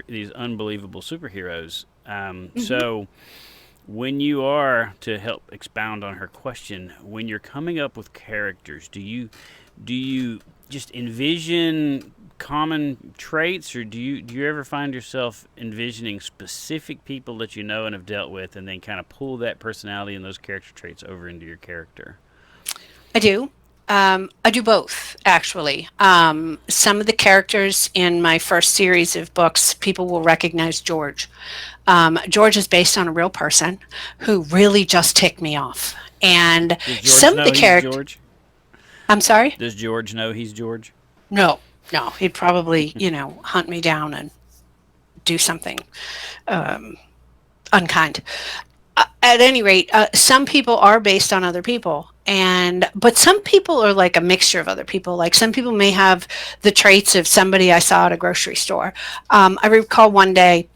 these unbelievable superheroes. So, when you are, to help expound on her question, when you're coming up with characters, do you just envision common traits, or do you ever find yourself envisioning specific people that you know and have dealt with, and then kind of pull that personality and those character traits over into your character? I do. I do both, actually. Some of the characters in my first series of books, people will recognize George. George is based on a real person who really just ticked me off. And Does George some know of the he's characters. George? I'm sorry? Does George know he's George? No, no. He'd probably, hunt me down and do something unkind. At any rate, some people are based on other people, but some people are like a mixture of other people. Like some people may have the traits of somebody I saw at a grocery store. I recall one day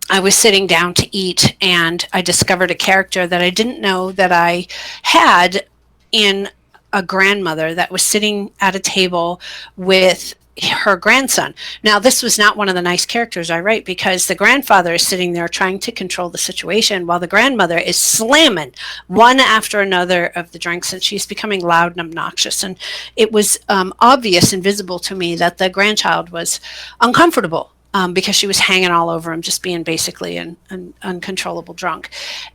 I was sitting down to eat, and I discovered a character that I didn't know that I had in a grandmother that was sitting at a table with her grandson. Now, this was not one of the nice characters I write because the grandfather is sitting there trying to control the situation while the grandmother is slamming one after another of the drinks, and she's becoming loud and obnoxious. And it was obvious and visible to me that the grandchild was uncomfortable because she was hanging all over him, just being basically an uncontrollable drunk.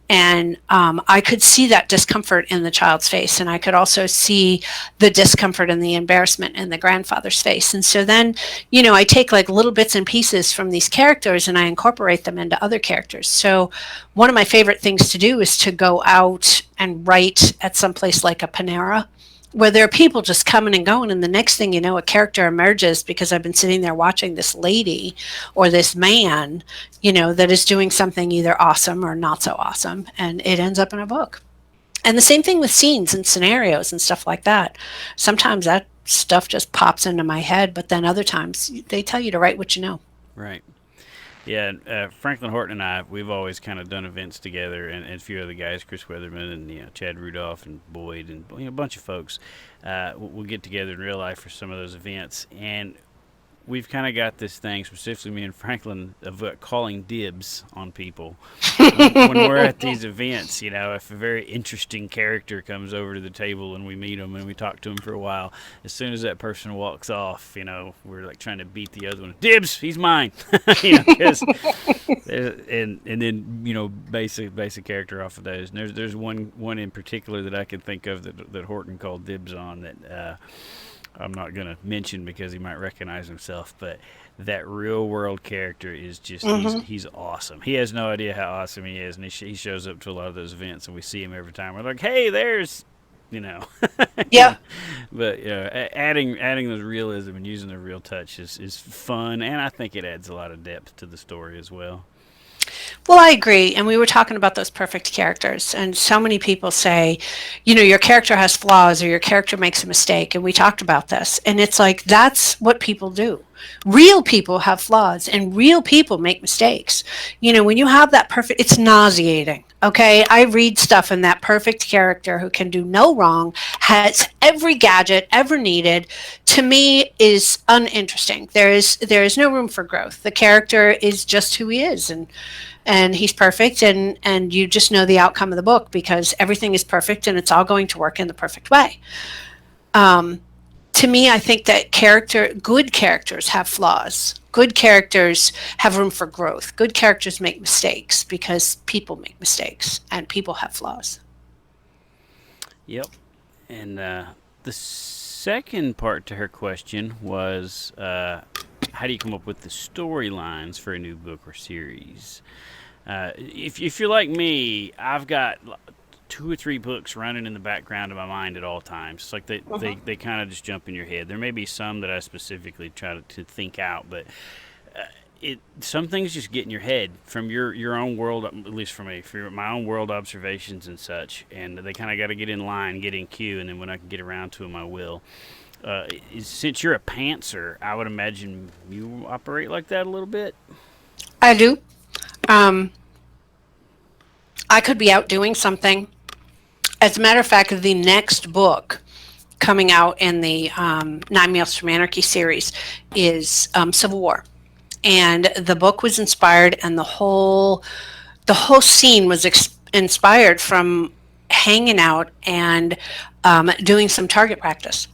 And I could see that discomfort in the child's face, and I could also see the discomfort and the embarrassment in the grandfather's face. And so then, I take like little bits and pieces from these characters and I incorporate them into other characters. So one of my favorite things to do is to go out and write at some place like a Panera, where there are people just coming and going, and the next thing you know, a character emerges because I've been sitting there watching this lady or this man, that is doing something either awesome or not so awesome, and it ends up in a book. And the same thing with scenes and scenarios and stuff like that. Sometimes that stuff just pops into my head, but then other times they tell you to write what you know. Right. Yeah, Franklin Horton and we've always kind of done events together, and a few other guys, Chris Weatherman and Chad Rudolph and Boyd and a bunch of folks. We'll get together in real life for some of those events, and we've kind of got this thing, specifically me and Franklin, of calling dibs on people. When we're at these events, if a very interesting character comes over to the table and we meet them and we talk to them for a while, as soon as that person walks off, we're like trying to beat the other one. Dibs, he's mine. Cause, and then basic character off of those. And there's one in particular that I can think of that Horton called dibs on that. I'm not going to mention because he might recognize himself, but that real world character is just, he's awesome. He has no idea how awesome he is, and he shows up to a lot of those events, and we see him every time. We're like, hey, there's, Yeah. But adding those realism and using the real touch is fun, and I think it adds a lot of depth to the story as well. Well, I agree. And we were talking about those perfect characters. And so many people say, your character has flaws or your character makes a mistake. And we talked about this. And it's like, that's what people do. Real people have flaws and real people make mistakes. When you have that perfect, it's nauseating. Okay. I read stuff and that perfect character who can do no wrong, has every gadget ever needed, to me is uninteresting. There is no room for growth. The character is just who he is. And he's perfect, and you just know the outcome of the book because everything is perfect and it's all going to work in the perfect way. To me, I think that good characters have flaws. Good characters have room for growth. Good characters make mistakes because people make mistakes and people have flaws. Yep. And the second part to her question was, how do you come up with the storylines for a new book or series? If you're like me, I've got 2 or 3 books running in the background of my mind at all times. It's like they kind of just jump in your head. There may be some that I specifically try to think out, but some things just get in your head from your own world, at least for me, for my own world observations and such, and they kind of got to get in line, get in queue, and then when I can get around to them, I will. Since you're a pantser, I would imagine you operate like that a little bit. I do. I could be out doing something. As a matter of fact, the next book coming out in the 9 Meals from Anarchy series is Civil War. And the book was inspired, and the whole scene was inspired from hanging out and doing some target practice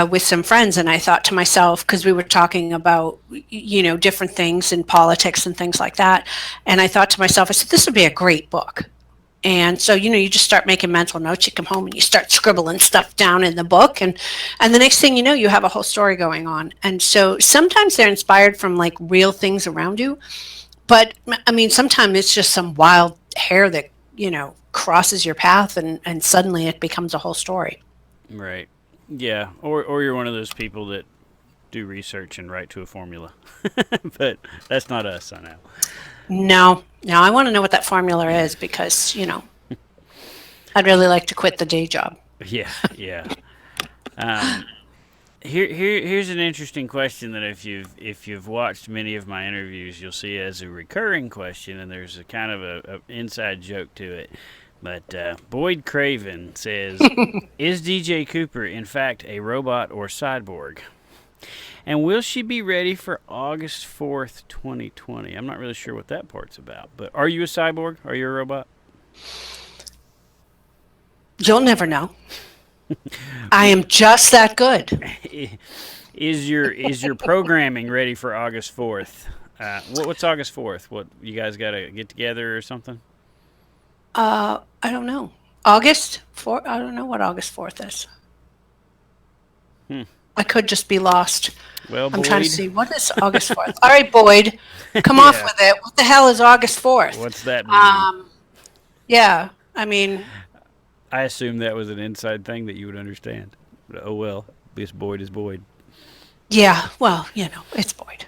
with some friends. And I thought to myself, because we were talking about, different things in politics and things like that. And I thought to myself, I said, this would be a great book. And so, you just start making mental notes. You come home and you start scribbling stuff down in the book. And the next thing you know, you have a whole story going on. And so sometimes they're inspired from like real things around you. But I mean, sometimes it's just some wild hair that, crosses your path and suddenly it becomes a whole story. Right. Yeah. Or you're one of those people that do research and write to a formula. But that's not us, I know. No, I want to know what that formula is because, I'd really like to quit the day job. Yeah. Here's an interesting question that if you've watched many of my interviews, you'll see as a recurring question, and there's a kind of a inside joke to it. But Boyd Craven says, "Is DJ Cooper in fact a robot or cyborg? And will she be ready for August 4th, 2020? I'm not really sure what that part's about. But are you a cyborg? Are you a robot? You'll never know. I am just that good. Is your programming ready for August 4th? What's August 4th? What, you guys got to get together or something? I don't know. August 4th? I don't know what August 4th is. I could just be lost. Well, I'm trying to see, what is August 4th? All right, Boyd, come off with it. What the hell is August 4th? What's that mean? Yeah, I mean... I assume that was an inside thing that you would understand. But, oh well, at least Boyd is Boyd. Yeah, well, it's Boyd.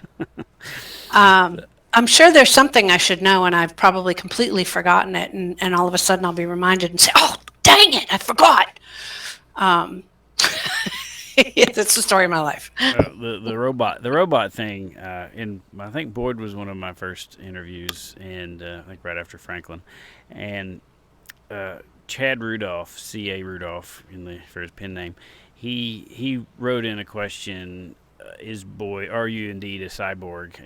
I'm sure there's something I should know, and I've probably completely forgotten it, and all of a sudden I'll be reminded and say, oh, dang it, I forgot. It's the story of my life. The robot thing, and I think Boyd was one of my first interviews, and I think right after Franklin, and Chad Rudolph, C.A. Rudolph, for his pen name, he wrote in a question: Is Boyd, are you indeed a cyborg,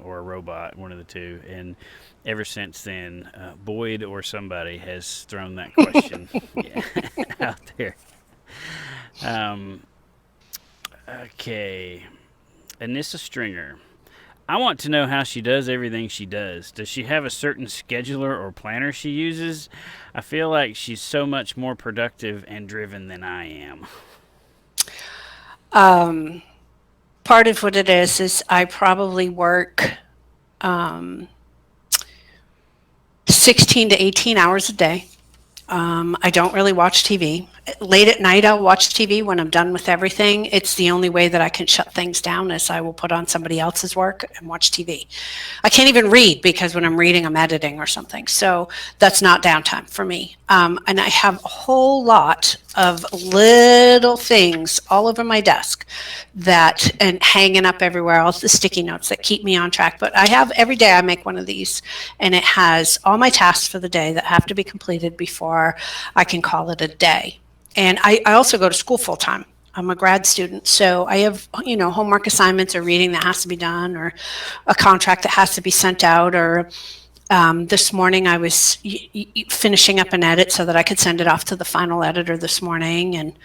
or a robot, one of the two? And ever since then, Boyd or somebody has thrown that question out there. Um, okay, Anissa Stringer. I want to know how she does everything she does. Does she have a certain scheduler or planner she uses? I feel like she's so much more productive and driven than I am. Part of what it is I probably work 16 to 18 hours a day. I don't really watch TV. Late at night, I'll watch TV when I'm done with everything. It's the only way that I can shut things down is I will put on somebody else's work and watch TV. I can't even read because when I'm reading, I'm editing or something. So that's not downtime for me. And I have a whole lot of little things all over my desk and hanging up everywhere else, the sticky notes that keep me on track. But every day I make one of these, and it has all my tasks for the day that have to be completed before I can call it a day. And I also go to school full time. I'm a grad student, so I have, homework assignments or reading that has to be done, or a contract that has to be sent out, or this morning I was finishing up an edit so that I could send it off to the final editor this morning, and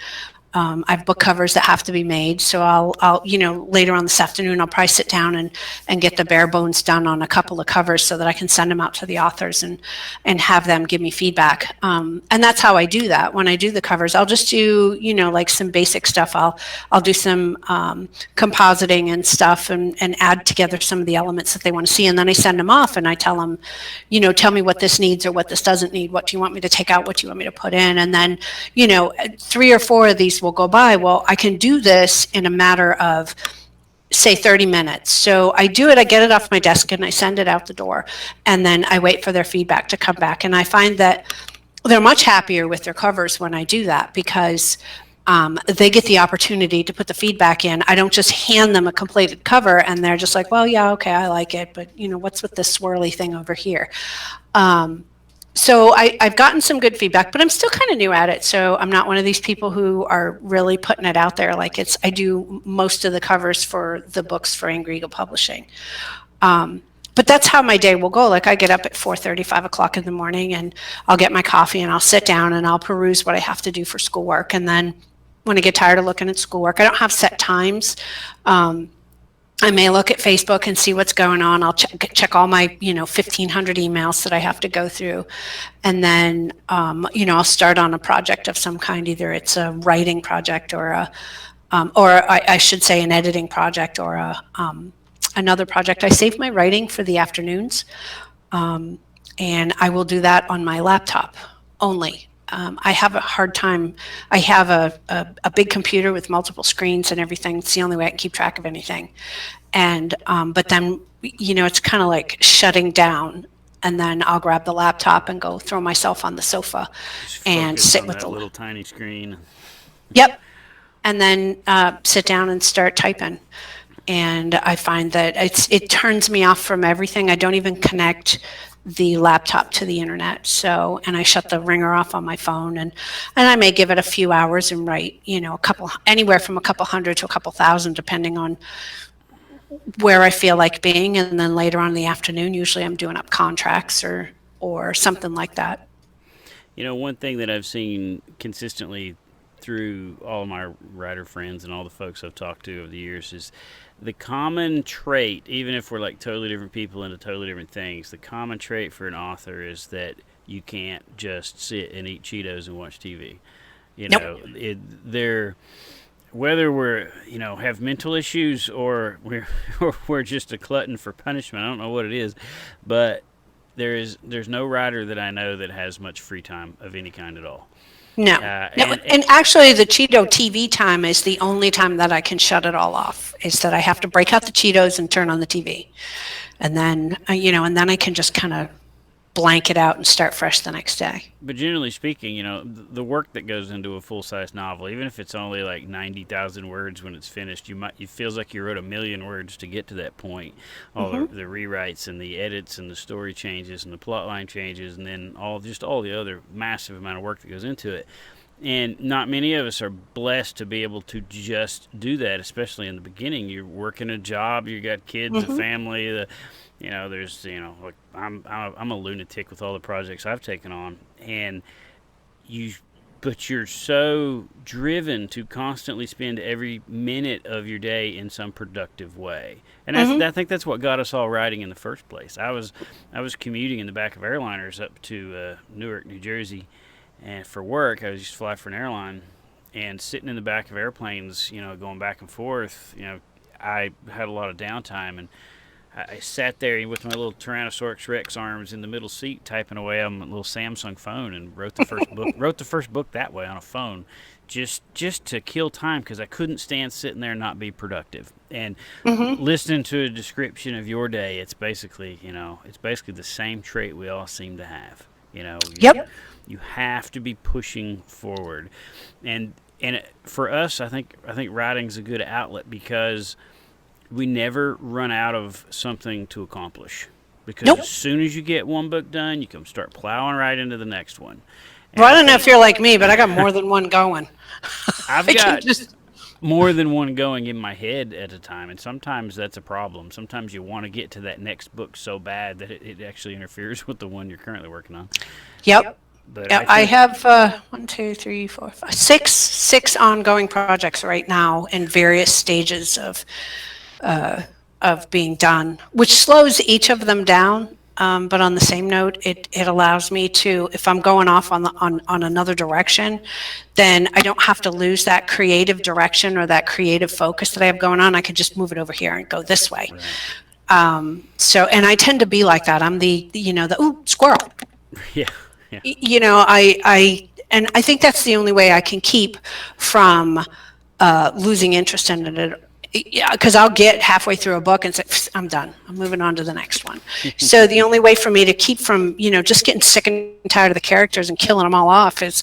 I have book covers that have to be made. So I'll later on this afternoon, I'll probably sit down and get the bare bones done on a couple of covers so that I can send them out to the authors and have them give me feedback. And that's how I do that. When I do the covers, I'll just do, like some basic stuff. I'll do some compositing and stuff and add together some of the elements that they want to see. And then I send them off and I tell them, tell me what this needs or what this doesn't need. What do you want me to take out? What do you want me to put in? And then, 3 or 4 of these will go by. Well, I can do this in a matter of, say, 30 minutes. So I do it, I get it off my desk and I send it out the door. And then I wait for their feedback to come back. And I find that they're much happier with their covers when I do that because they get the opportunity to put the feedback in. I don't just hand them a completed cover and they're just like, well, yeah, okay, I like it. But, what's with this swirly thing over here? So I've gotten some good feedback, but I'm still kind of new at it. So I'm not one of these people who are really putting it out there. Like I do most of the covers for the books for Angry Eagle Publishing. But that's how my day will go. Like I get up at 4:30, 5 o'clock in the morning and I'll get my coffee and I'll sit down and I'll peruse what I have to do for schoolwork. And then when I get tired of looking at schoolwork, I don't have set times. I may look at Facebook and see what's going on. I'll check all my, 1,500 emails that I have to go through. And then, I'll start on a project of some kind. Either it's a writing project or I should say an editing project or another project. I save my writing for the afternoons. And I will do that on my laptop only. I have a hard time. I have a big computer with multiple screens and everything. It's the only way I can keep track of anything. And but then, it's kind of like shutting down. And then I'll grab the laptop and go throw myself on the sofa and sit with the little tiny screen. Yep. And then sit down and start typing. And I find that it turns me off from everything. I don't even connect the laptop to the internet. So, and I shut the ringer off on my phone and I may give it a few hours and write, anywhere from a couple hundred to a couple thousand, depending on where I feel like being. And then later on in the afternoon, usually I'm doing up contracts or something like that. One thing that I've seen consistently through all my writer friends and all the folks I've talked to over the years is the common trait, even if we're like totally different people into totally different things, the common trait for an author is that you can't just sit and eat Cheetos and watch TV. Nope. Whether we're, have mental issues or we're just a glutton for punishment, I don't know what it is, but there's no writer that I know that has much free time of any kind at all. No. And actually the Cheeto TV time is the only time that I can shut it all off, is that I have to break out the Cheetos and turn on the TV. And then, and then I can just kind of blank it out and start fresh the next day. But generally speaking, the work that goes into a full size novel, even if it's only like 90,000 words when it's finished, it feels like you wrote a million words to get to that point. All the rewrites and the edits and the story changes and the plot line changes, and then all the other massive amount of work that goes into it. And not many of us are blessed to be able to just do that, especially in the beginning. You're working a job, you got kids, a family. There's like I'm a lunatic with all the projects I've taken on, and but you're so driven to constantly spend every minute of your day in some productive way. And I think that's what got us all writing in the first place. I was commuting in the back of airliners up to Newark, New Jersey, and for work, I used to fly for an airline, and sitting in the back of airplanes, going back and forth, I had a lot of downtime, and I sat there with my little Tyrannosaurus Rex arms in the middle seat, typing away on my little Samsung phone, and wrote the first book. Wrote the first book that way on a phone, just to kill time, because I couldn't stand sitting there and not be productive. And listening to a description of your day, it's basically the same trait we all seem to have. You have to be pushing forward, and for us, I think writing's a good outlet, because we never run out of something to accomplish. Because as soon as you get one book done, you can start plowing right into the next one. And I don't know if you're like me, but I got more than one going. I've got more than one going in my head at a time, and sometimes that's a problem. Sometimes you want to get to that next book so bad that it actually interferes with the one you're currently working on. Yep. But I have 1, 2, 3, 4, 5, 6 ongoing projects right now in various stages of being done, which slows each of them down. But on the same note, it allows me to, if I'm going off on another direction, then I don't have to lose that creative direction or that creative focus that I have going on. I could just move it over here and go this way. Right. And I tend to be like that. I'm the squirrel. Yeah. I think that's the only way I can keep from losing interest in it. Yeah, because I'll get halfway through a book and say, I'm done. I'm moving on to the next one. So the only way for me to keep from, just getting sick and tired of the characters and killing them all off is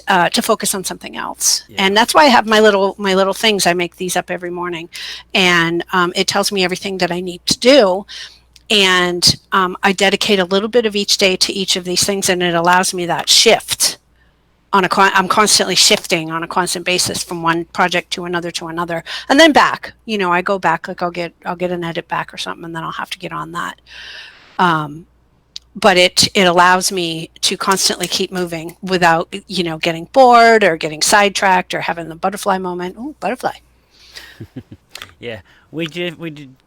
to focus on something else. Yeah. And that's why I have my little things. I make these up every morning, and it tells me everything that I need to do. And I dedicate a little bit of each day to each of these things, and it allows me that shift. I'm constantly shifting on a constant basis from one project to another, and then back. I go back, like I'll get an edit back or something, and then I'll have to get on that. But it allows me to constantly keep moving without getting bored or getting sidetracked or having the butterfly moment. Ooh, butterfly. Yeah, we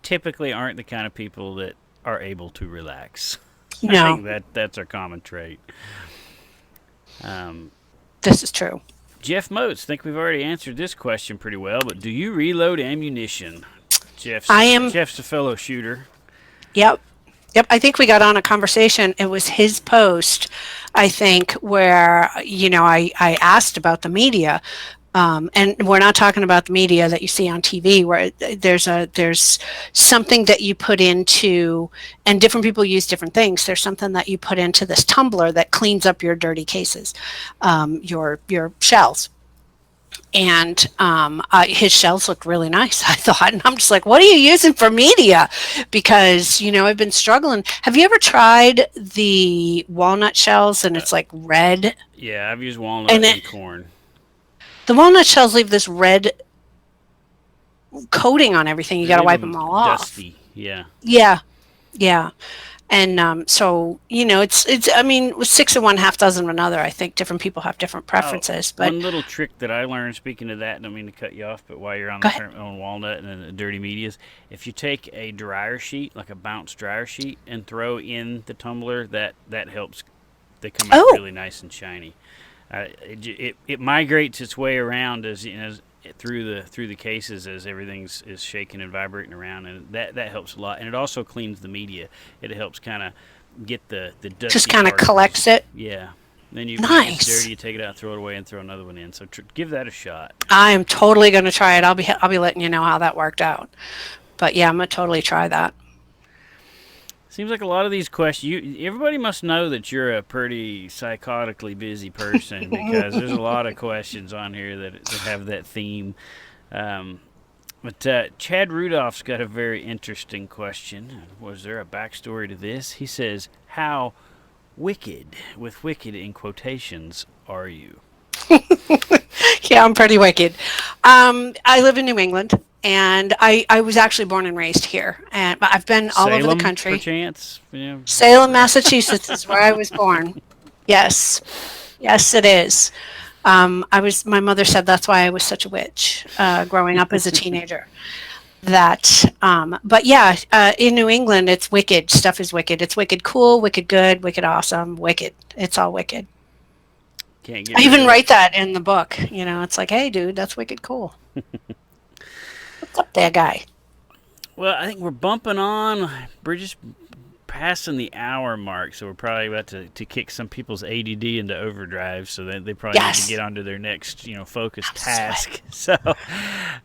typically aren't the kind of people that are able to relax. No, I think that's our common trait. This is true. Jeff Moats, I think we've already answered this question pretty well, but do you reload ammunition? Jeff's a fellow shooter. Yep. I think we got on a conversation. It was his post, I think, where, I asked about the media. And we're not talking about the media that you see on TV, where there's something that you put into, and different people use different things. There's something that you put into this tumbler that cleans up your dirty cases, your shells. And his shells looked really nice, I thought. And I'm just like, what are you using for media? Because, I've been struggling. Have you ever tried the walnut shells, and it's like red? Yeah, I've used walnut and corn. The walnut shells leave this red coating on everything. You got to wipe them all off. Dusty, yeah. Yeah. And so, it's. I mean, with 6 of one, half dozen of another. I think different people have different preferences. But one little trick that I learned, speaking of that, I don't mean to cut you off, but while you're on on walnut and the dirty medias, if you take a dryer sheet, like a bounced dryer sheet, and throw in the tumbler, that helps. They come out really nice and shiny. It migrates its way around as through the cases as everything's is shaking and vibrating around, and that helps a lot. And it also cleans the media. It helps kind of get the dusty just kind of particles. collects it. Yeah. Then you nice. When it's dirty, you take it out, throw it away, and throw another one in. So give that a shot. I'm totally going to try it. I'll be letting you know how that worked out. But yeah, I'm going to totally try that. Seems like a lot of these questions. Everybody must know that you're a pretty psychotically busy person because there's a lot of questions on here that have that theme. Um, but Chad Rudolph's got a very interesting question. Was there a backstory to this? He says, "How wicked, with wicked in quotations, are you?" Yeah, I'm pretty wicked. I live in New England, and I was actually born and raised here, and but I've been all over the Salem, country. perchance? Yeah. Salem, Massachusetts is where I was born. Yes, yes, it is. My mother said that's why I was such a witch growing up as a teenager. But yeah, in New England, it's wicked. Stuff is wicked. It's wicked cool, wicked good, wicked awesome, wicked. It's all wicked. Can't get I rid even of it. write that in the book. It's like, hey, dude, that's wicked cool. What's up there, guy? Well, I think we're bumping on. We're just passing the hour mark, so we're probably about to kick some people's ADD into overdrive, so they probably need to Yes. get onto their next, focused I'm task. So,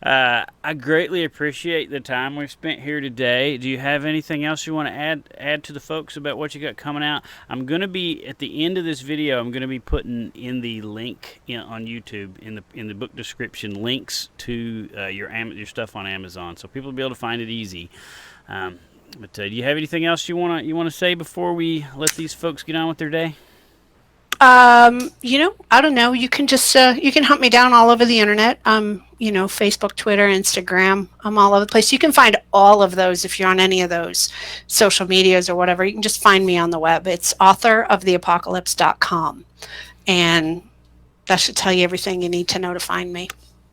I greatly appreciate the time we've spent here today. Do you have anything else you want to add to the folks about what you got coming out? I'm going to be at the end of this video. I'm going to be putting in the link on YouTube in the book description links to your stuff on Amazon, so people will be able to find it easy. But do you have anything else you wanna say before we let these folks get on with their day? I don't know. You can just you can hunt me down all over the internet. Facebook, Twitter, Instagram. I'm all over the place. You can find all of those if you're on any of those social medias or whatever. You can just find me on the web. It's authoroftheapocalypse.com, and that should tell you everything you need to know to find me.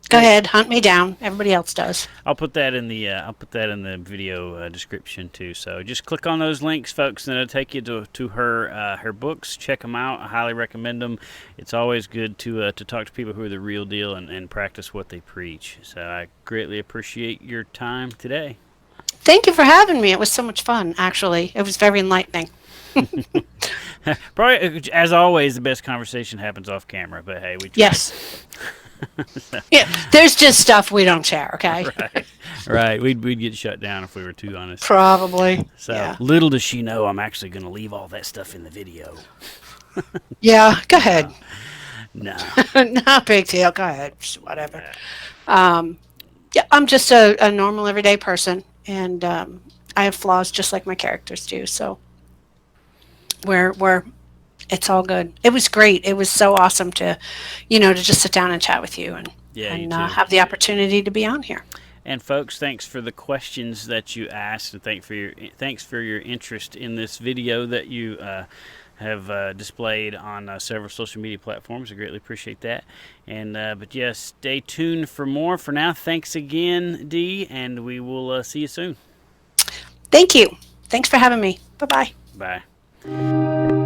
Go ahead, hunt me down. Everybody else does. I'll put that in the video description too. So just click on those links, folks, and it'll take you to her books. Check them out. I highly recommend them. It's always good to talk to people who are the real deal and practice what they preach. So I greatly appreciate your time today. Thank you for having me. It was so much fun, actually. It was very enlightening. Probably, as always, the best conversation happens off camera. But hey, we try. Yes. Yeah, there's just stuff we don't share, okay? Right. We'd get shut down if we were too honest. Probably. So Yeah. little does she know I'm actually going to leave all that stuff in the video. Yeah, go ahead. No. Not a big deal. Go ahead. Just whatever. Yeah, I'm just a normal everyday person, and I have flaws just like my characters do. So we're it's all good. It was great. It was so awesome to just sit down and chat with you and Yeah, you and too. have the opportunity to be on here. And folks, thanks for the questions that you asked, and thanks for your interest in this video that you have displayed on several social media platforms. I greatly appreciate that. And but yes, stay tuned for more. For now, thanks again, Dee, and we will see you soon. Thank you. Thanks for having me. Bye-bye. Bye.